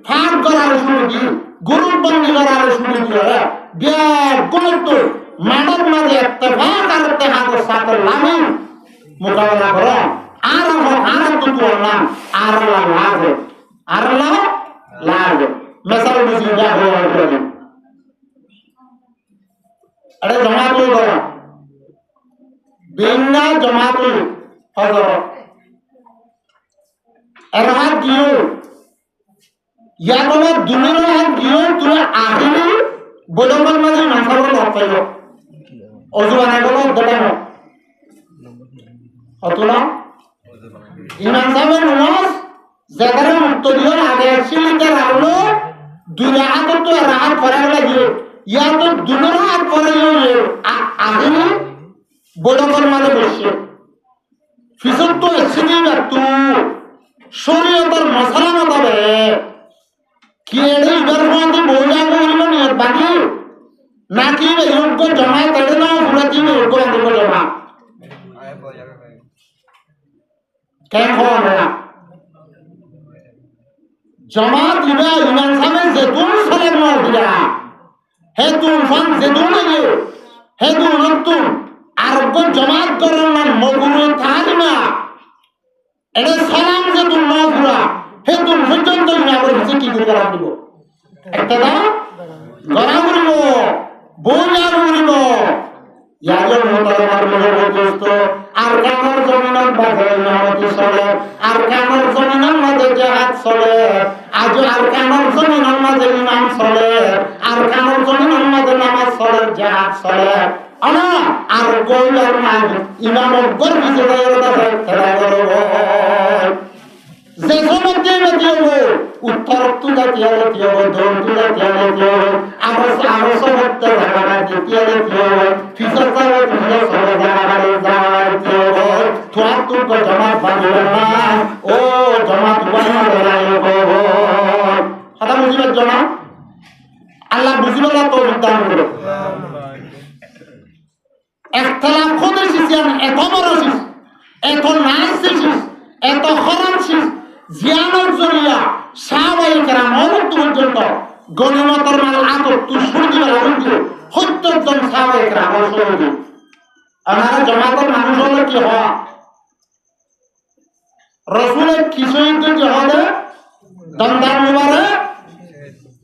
ফাঁক করার শুনি গুরু বন্দী করার শুনি বিয়ার গুরুত্ব মানব মাঝে ইত্তেফাক আর ইত্তেহাদের সাথে লাগি মোকাবেলা করো আর তো বললাম আর লাভ মেসাল বুঝি যা হলো আরে জমা তুই করো বিনা জমা তুই হজর এর হাত দিও ইয়া তোমার দুনিয়ার হাত দিও তুমি আখিরি বলবার মাঝে মাথার লাভ পাইল অজু বানাই বলো দোকানো অতলা ইমাম সাহেবের নামাজ জায়গার মুক্ত দিও আগে সিলিতে রাখলো দুই রাত তো রাত পরে লাগে ইয়া তো দুই রাত পরে আগে বড়কর মানে বসে ফিসত তো এসে না তো শরীয়তের মশলা মতাবে কি এর ইবার মধ্যে বইয়া গইল নিয়ত বাকি নাকি যোগ্য জমা করে না ফুলাতি যোগ্য আনতে জমা কেন হয় না জমা দিবা ইমান সামনে যে তুম সালাম না দিবা হে তুম ফান যে তুম লাগে হে তুম নতুন আরোগ্য জমাত করার না মগুরু থাকি না এটা সালাম যে তুম না পুরা হে তুম পর্যন্ত না আবার কি করে করা দিব একটা না গড়া করিব বোঝা করিব ইয়াজর মোতালার মনে দোস্ত আর কামর জমিনের বাজারে নামতি চলে আর কামর জমিনের মাঝে জিহাদ চলে আজ আর কামর জমিনের মাঝে ইমাম চলে আর কামর জমিনের মাঝে নামাজ চলে জিহাদ চলে আনা আর কইলার নাম ইমাম অগ্র বিজয় দাদা খেলা করব যে সমতে দিও উত্তর তুলা দিও দিও দন তুলা দিও আমার সমস্ত জায়গা দিও দিও ফিসর সারা দিও সারা জায়গা দিও তোয়া তু জমা বাজনা ও জমা বাজনা লাগাইবো কথা বুঝিবার জন্য আল্লাহ বুঝিবার তো দান করো ইখতিলাফ করেছিস এত বড় ছিস এত নাচ ছিস এত খরাম ছিস জিয়ানোর জরিয়া সাহাবায়ে কেরাম অনন্ত পর্যন্ত গনিমতের মাল আদর তুই শুনতে লাগি 70 জন সাহাবায়ে কেরাম শহীদ আনারা জামাতের মানুষ হলে কি হয় রাসূলের কি শহীদ যে হলে দন্দান মুবারক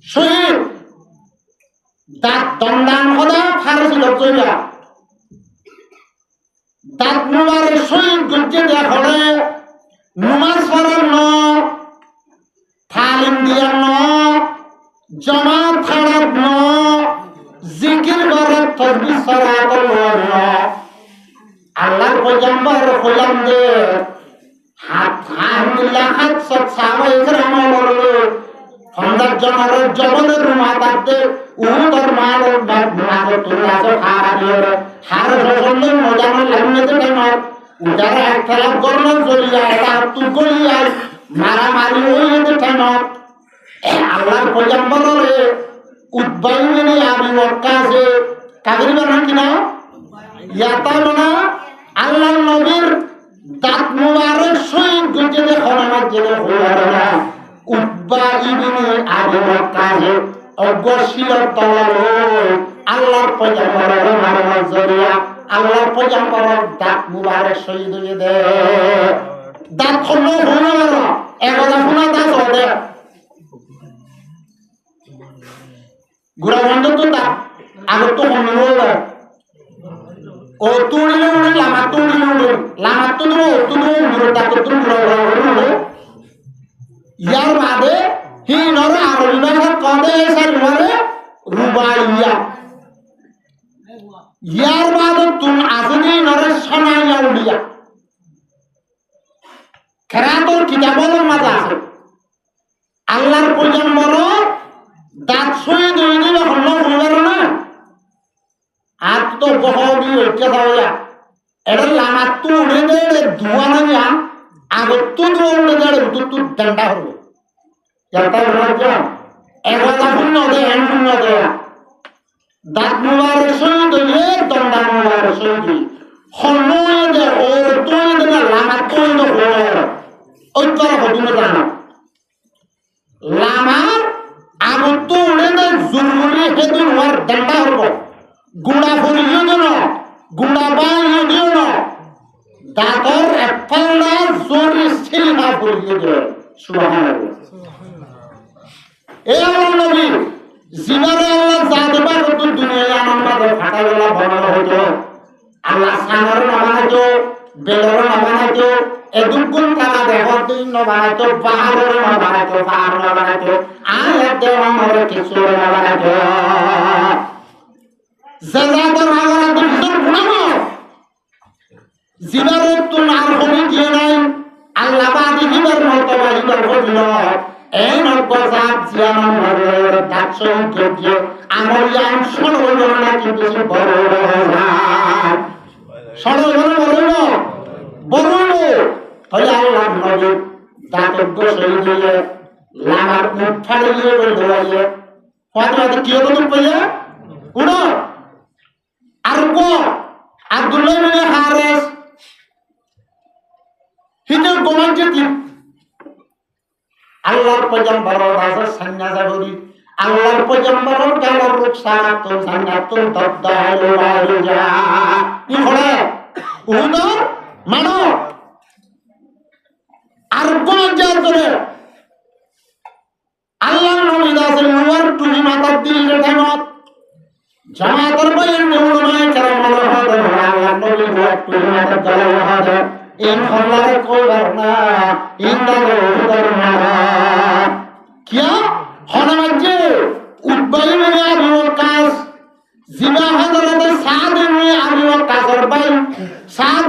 শহীদ দাঁত দন্দান হলে ফারসি লজ্জা দাঁত মুবারক শহীদ গজ্জে দেখলে নমাজ পড়ার ন তালিম দিয়ার ন জামাত ছাড়ার ন জিকির করার তসবিহ সরাতের ন আল্লাহর পয়গম্বর কইলাম যে আলহামদুলিল্লাহ হাত সব সাহাবায়ে কেরাম বলল 50 জনের জবনের মাথাতে উহুদের মালের মাঝে তুলে আছে হারিয়ে হার রসুল মজানো লাগতে কেন উদার খেলাপ করলেন চলিয়া এটা তুই করিয়া মারামারি হইলে কেন আল্লাহর পয়গম্বরে উদ্বায়ুনি আমি ওয়াক্কাসে কাগরি বানান কিনা ইয়াতা বানা আল্লাহর নবীর দাঁত মুবারক শহীদ গজে খনামাত জেনে হইলা উদ্বা ইবনে আবু ওয়াক্কাসে অগশিয়র তলালো আল্লাহর পয়গম্বরের মারামার জরিয়া আল্লাহর পয়গম্বরের দাঁত মুবারক শহীদ হয়ে দে দাঁত খন্ন হলো না একদা শোনা দাঁত হবে গুড়া বন্ধ তো দাঁত আগে তো খন্ন হলো ও তুড়িলে উড়ে লামা তুড়িলে উড়ে লামা তুড়ো তুড়ো উড়ে তাকে তুড়ো উড়ে ইয়ার বাদে হি নরে আরবি ভাষা কদে এসে নরে রুবাইয়া ইয়ার বাদে তুম আসেনি নরে সনাইয়া উড়িয়া খেরাতর কিতাবের মাঝে আছে আল্লাহর পয়গম্বর দাঁত সই দুই দিন হন্ন হইবার না আর তো বহবি হইতে যাওয়া এটা লামা তু উড়ে দেড়ে ধোয়া না আগে তু উড়ে দেড়ে তু দণ্ডা হবে যাতে রাজ্য এগাদা শূন্য দেয় এন শূন্য দেয় দাঁত মুবারক সই দিয়ে দণ্ডা মুবারক সই দি হন্ন দে ওর তুই দে লামা তুই দে ওই করে হদিনে জানা লামার আগে তু উড়ে দে জরুরি হেদিন ওর দণ্ডা হবে গুড়া ফুরিয়ে দিল গুড়া বাইয়ে দিল দাঁতর এফাল্লা জোরে সিলমা ফুরিয়ে দিল সুবহানাল্লাহ এ আল্লাহ নবী জিবারে আল্লাহ জাদবা কত দুনিয়ায় আনন্দ ফাটাইলা বানানো হতো আল্লাহ সানার বানাইতো বেলর বানাইতো এদুগুন তারা দেখো দিন বানাইতো পাহাড়ের বানাইতো পাহাড় বানাইতো আয়াত দেওয়া মরে কিছু বানাইতো জাজাদার আগরা দুজন গুনাহ জিবারে তুন আর হবি দিয়ে নাই আল্লাহ বাদি জিবার মর্তবা জিবার ফজিলত এই নবজাত জিয়ান মরে দাকশন থেকে আমরিয়ান সরল না কিন্তু বড় সরল বড় হলে আল্লাহ নবী দাঁতের গোসল দিয়ে লামার মুখ ফাড়িয়ে বলে দেওয়াইয়ে হয়তো কি হতো পাইয়া উড়ো আর কো আব্দুল্লাহ ইবনে হারিস হিতে গোমানকে কি আল্লাহর পয়গম্বর দাসের সন্ন্যাসাবরি আল্লাহর পয়গম্বর গালার রূপ সারাত সন্ন্যাতুন তদ্দালু রাজা ই হলে উদর মানো আর কোন জাতরে আল্লাহর নবী দাসের মুয়ার টুনি মাতার দিল রেটানত জামাতের বাইরে উলামায়ে কেরাম হযরত আল্লাহর নবী মুয়ার টুনি মাতার দলাল হযরত ইন খল্লারে কইবার না ইন্দারে উদর মারা কিয়া হনামাজে উদ্বাই মেরে আবু ওয়াক্কাস জিবা হযরত সাদ ইবনে আবু ওয়াক্কাসের ভাই সাদ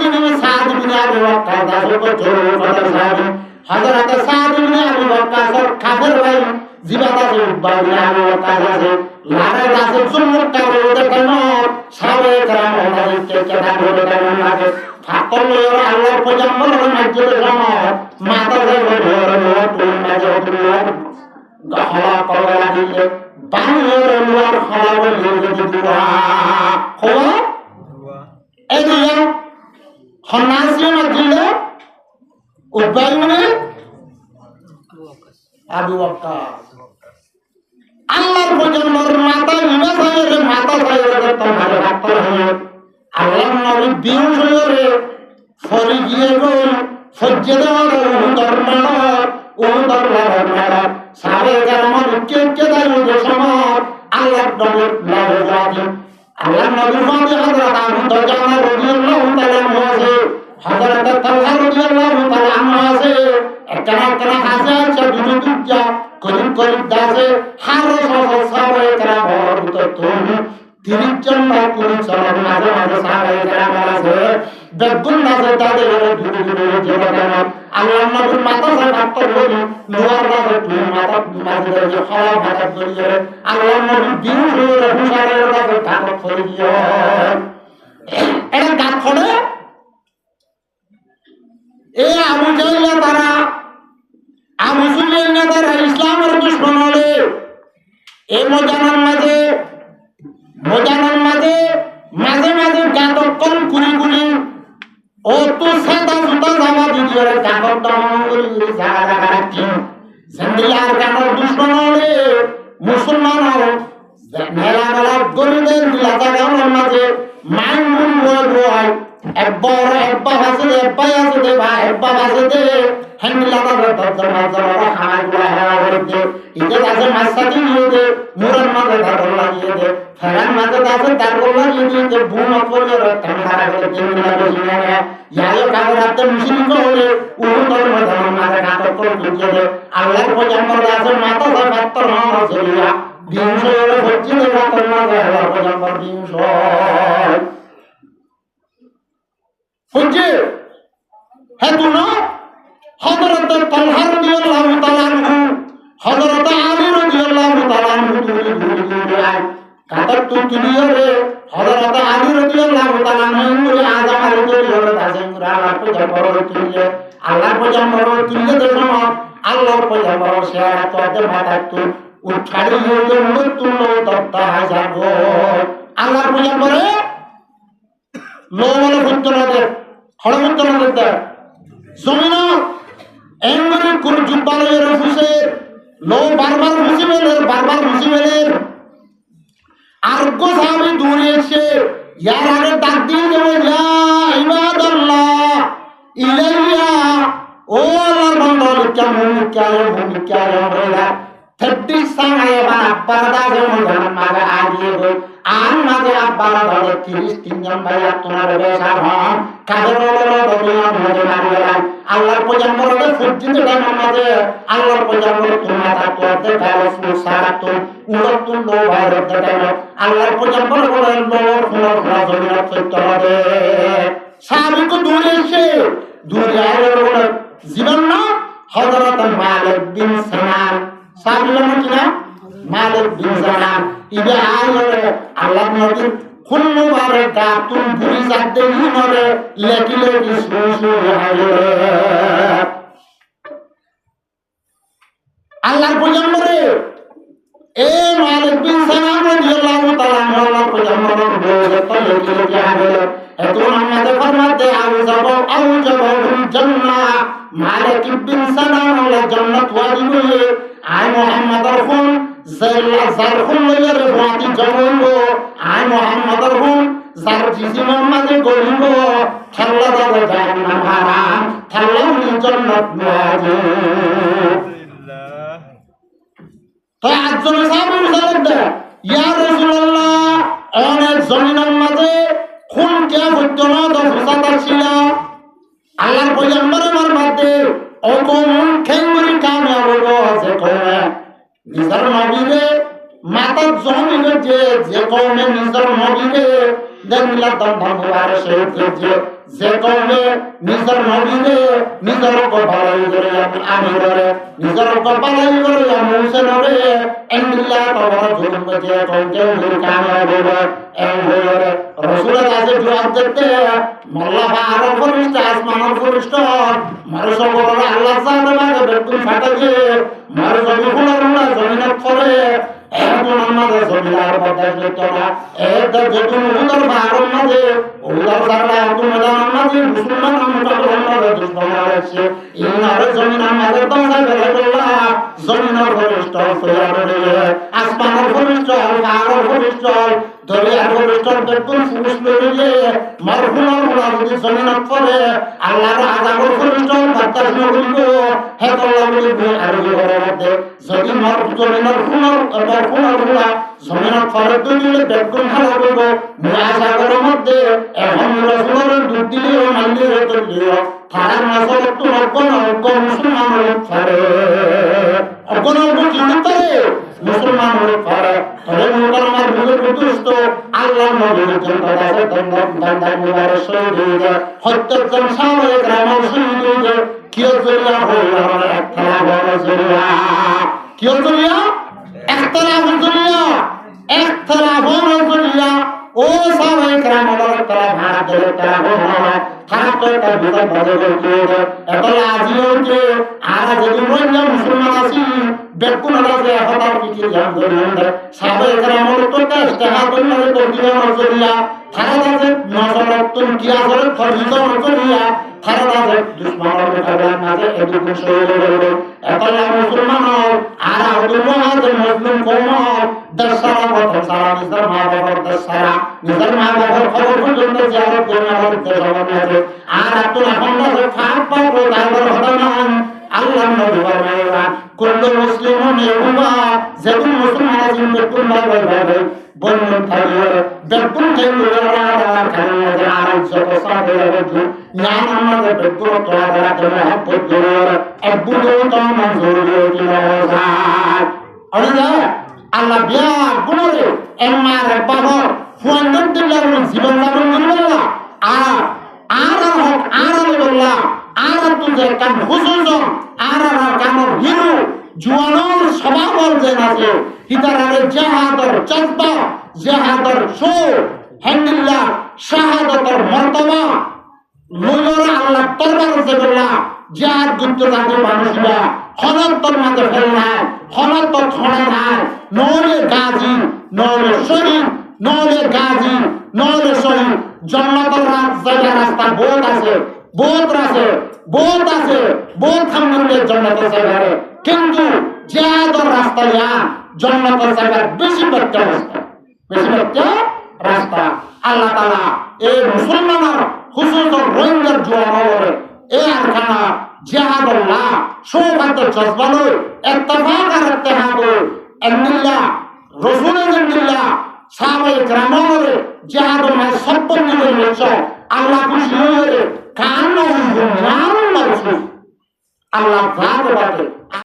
ইবনে আবু ওয়াক্কাস দাসো কো জোর কথা সাহাবী হযরত সাদ ইবনে আবু ওয়াক্কাসের কাফের ভাই জিবা দাসো উদ্বাই ইবনে আবু ওয়াক্কাস আছে লারে দাসো সুন্নাত কারে দেখেন সাহাবে کرام ওনাদের কে কেডা বলে কেন লাগে ফাতল আল্লাহর পয়গম্বরের মসজিদে জামাত মাতা যাবে ঘরে তুই মাঝে তুই গহলা করা লাগিলে বাহির লোয়ার খালা বলে দিবা হওয়া এদিকে খন্নাসি মসজিদে উদ্বাই মানে আবু ওয়াক্কাস আল্লাহর পয়গম্বর মাতা ইমাসায়ের মাতা সায়ের তোমার হাত হয়ে আল্লাহ নবী বিউ হয়ে ফরি গিয়ে গই সজ্জেদার উদরমানা সারে জামান কে দাইল সমাজ আল্লাহ নবী নামে জাতি আল্লাহ নবী ফাদে হযরত আবু দজানা রাদিয়াল্লাহু তাআলা আছে হযরত তালহা রাদিয়াল্লাহু তাআলা আছে একখানা হাজার দুজুজা করিম দাসে হার সাহাবায়ে কেরাম হযরত তুমি 30 জন বা 40 জন মাঝে সাহাবায়ে কেরাম আছে বেগুন দাসে তাদের দূরে দূরে যেতে আল্লাহ নবীর মাথা সাথে বলি নোয়ার দাসে তুমি মাথা মাঝে যে খাওয়া মাথা ধরিয়ে আল্লাহ নবী দিন হয়ে হুসারের দাসে কাট করে দিও এটা গাত খড়ে এ আবু জাহল তারা আবু সুফিয়ান তারা ইসলামের দুশমন হলে এই মজানার মাঝে মাঝে গাতক কম কুড়ি ও তো সাদা সুতা জামা দিয়ে গাতক দমন করি জায়গা রাখি সন্দিয়ার গাতক দুশমন হলে মুসলমান হলে মেলা গরিবের জায়গার মাঝে মাইমুন বয় এব্বা আছে দে ভাই এব্বা আছে দে হ্যান্ডলা দরজা খানা গুলা হেরা করে দে ইতে আছে মাছাতি নিয়ে দে মুরার মাঝে ধরলা লাগিয়ে দে ফেরান মাঝে আছে তারপর লাগিয়ে দিয়ে বুম অপরে রক্তান খারাপ করে দিন লাগে জিনে ইয়াও কাগর হাতে মুসলিম করে উহুদের ময়দান মাঝে কাতর করে তুলছে দে আল্লাহর পয়গম্বর আছে মাথা সব পাত্তর হওয়া বিংশ এর হচ্ছে কাতর মাঝে আল্লাহর পয়গম্বর বিংশ হচ্ছে হ্যাঁ তু না হযরত তালহা রাদিয়াল্লাহু তাআলা আনহু হযরত আলী রাদিয়াল্লাহু তাআলা আনহু কাতর তুলিয়ে রে হযরত আলী রাদিয়াল্লাহু তাআলা আনহু আযম আর তুলিয়ে দাসেন আল্লাহর পয়গম্বর তুলিয়ে আল্লাহর পয়গম্বর তুলিয়ে দেন আল্লাহর পয়গম্বর শেয়ার তোতে মাথা তু উঠাড়ি হয়ে মৃত্যুলো দত্তা হাজার গো আল্লাহর পয়গম্বরে লো বলে ফুটনা দে খড় ফুটনা দে জমিনা এমনি কোন জুব্বালের ফুসে লো বারবার মুসিবেলের আরগ্য সাহাবী দূরে এসে ইয়ার আগে ডাক দিয়ে দেবে ইয়া ইবাদাল্লাহ ইলাইয়া ও আল্লাহর বান্দা কেমন হইলা থ্যাটি সাঙ্গায় বা আব্বারা যেমন মাগে আগিয়ে গো আর মাঝে আব্বারা ধরে 33 জন ভাই তোমার বেশার হন কাদের দুনিয়া মধ্যে মারিয়া আল্লাহর পয়গম্বরের ফুজিতে নামাজে আল্লাহর পয়গম্বর তোমার তাতে গায়সু সারাতু উড়তুন লো বাইরে দেখানো আল্লাহর পয়গম্বর বলেন লোর ফুলর রাজনীতি করতে হবে সাহাবী তো দূরে আলো বলে জীবন না হযরত মালিক বিন সানান সাহাবী নাম কি না মালিক বিন সানান ইবে আলে আল্লাহ নবী খুন্ন বারে গাতুন বুড়ি যাতে মরে লেকিলে শুশু হায় আল্লাহর পয়গম্বরে এ মালিক বিন সানান রাদিয়াল্লাহু তাআলা আল্লাহর পয়গম্বরের বলে তো লেকিলে হায় এত আমাদের ফরমাতে আউজাবু জান্নাহ মালিক বিন সানান ওয়া জান্নাত ওয়াজিব আই মুহাম্মাদুর রাসূল জারখুন লইয়ার ওয়াতি জমলো আই মুহাম্মাদুর রাসূল জার জিসিম মাঝে গলিব খেলা দাদা জান্নাত হারাম খেলা জান্নাত ওয়াজিব তো একজন সাহাবী বলেন ইয়া রাসূলুল্লাহ অনেক জমিনের মাঝে খুন কে হইতো না তো ফুসাতা ছিল আল্লাহর পয়গম্বরের মধ্যে অকম খেঙ্গুরি কামিয়াব আছে কোনে নিজের নবীরে মাতা জমিনে যে কওমে নিজের নবীরে দেমিলা দম বারে যে কওমে নিজের নবীরে নিজের কপালাই করে আমি করে নিজের কপালাই করে মুসে নরে এন্ডিল্লা তবর জুলুম যে কওমে কামিয়াব এম হয়ে রাসূলের কাছে জবাব দিতে মোল্লা বারো ফরিস্তা আসমানের ফরিস্তা মানুষ বলে আল্লাহ জানে মানে বেতুন ফাটাছে মানুষ বলে জমিনের পরে এখন আমাদের জমিদার বদাস তোরা এটা যেতুন উদার বারণ মাঝে উদার সারা তুমি আমাদের মুসলমান আমাদের দুশ্মন আছে ইনারে জমিন আমাদের দশা বেলা বললা জমিনের ফরিস্তা ফরিয়ারে আসমানের ফরিস্তা বারো ফরিস্তা দরিয়ার ফরিস্তা বেতুন ফুস লইলে মারহুমার যদি জমিনের পরে আল্লাহর আযাবের ফরিস্তা বাতাস নগরিব হেতল্লা বলিব আর মধ্যে যদি মার জমিনের ফুনার জমিনের পরে দিলে বেগুন ভালো করব মহাসাগরের মধ্যে এখন রাসূলের দুধ দিলে মালিয়ে দিলে তারা মাসল তো অগণ মুসলমানের পরে অগণ কি করে মুসলমানের পরে তবে মুসলমান বুঝে বুঝতো আল্লাহ নবীর জন্য দাসে দন্দার মুবারক শহীদ হত্যজন সামনে গ্রাম শহীদ কিও জরিয়া হইল একতলা বড় জরিয়া কিও জরিয়া একতলা বড় জরিয়া ও সাহাবায়ে کرام একতলা ভারত একতলা বড় থাকতো তার ভিতর বাজে গিয়ে একতলা আজিও যে আর যদি রইল মুসলমান আছি বেকুন রাজে হতার পিছে জান ধরে সাহাবায়ে کرام তো ইস্তেহাদ করে তো দিয়ে জরিয়া থাকা আছে নজরতুন কি আসলে ফরজ জরিয়া থাকা আছে দুশমনের মোকাবেলা মাঝে এদিকে শহীদ হলো একতলা মুসলমান আর আব্দুল মুহাজির মুসলিম কওম দশরা কথা সারা নিজের মা বাবার দশরা নিজের মা বাবার খবর পর্যন্ত জিয়ারত করে আমাদের দেশে আর আব্দুল আহমদ ফাঁক পাবো তারপর হতো না আল্লাহ নবী ফরমাইলেন কুল্লু মুসলিমুন ইয়াহুবা যেদিন মুসলমান আছেন বেকুন ভাবে বন্ধন থাকে বেকুন থেকে খানা আর যত সাথে হবে জ্ঞান আমাদের বেকুন তোরা মহব্বত করে আবুদু তো মঞ্জুর দিলা আল্লাহ আল্লাহ বিয়া গুণরে এমার বাবা ফুয়ান্ডন দিলার জীবন যাপন করলা আর হক আর বললা আর তুই কাম হুজুজন আর কাম হিরো জুয়ানোর স্বভাব যে আছে হিতারে জাহাদর জজবা জাহাদর শো হামদুলিল্লাহ শাহাদাতর মর্তবা লইরা আল্লাহ দরবারে যে বললা জাহাদ যুদ্ধ জাতি মানুষরা খনন্তর মাঝে ফেলনা খনন্তর ছড়ে না নলে গাজী নলে শহীদ নলে গাজী নলে শহীদ জান্নাতের রাস্তা বহুত আছে বহুত সামনে জান্নাতের জায়গা কিন্তু জিহাদের রাস্তা জান্নাতের জায়গা বেশি রাস্তা আল্লাহ তাআলা এই মুসলমানের হুজুর রোহিঙ্গার জোয়ারে এই আরখানা জিহাদুল্লাহ সৌভাগ্য জজবালয় ইত্তেফাক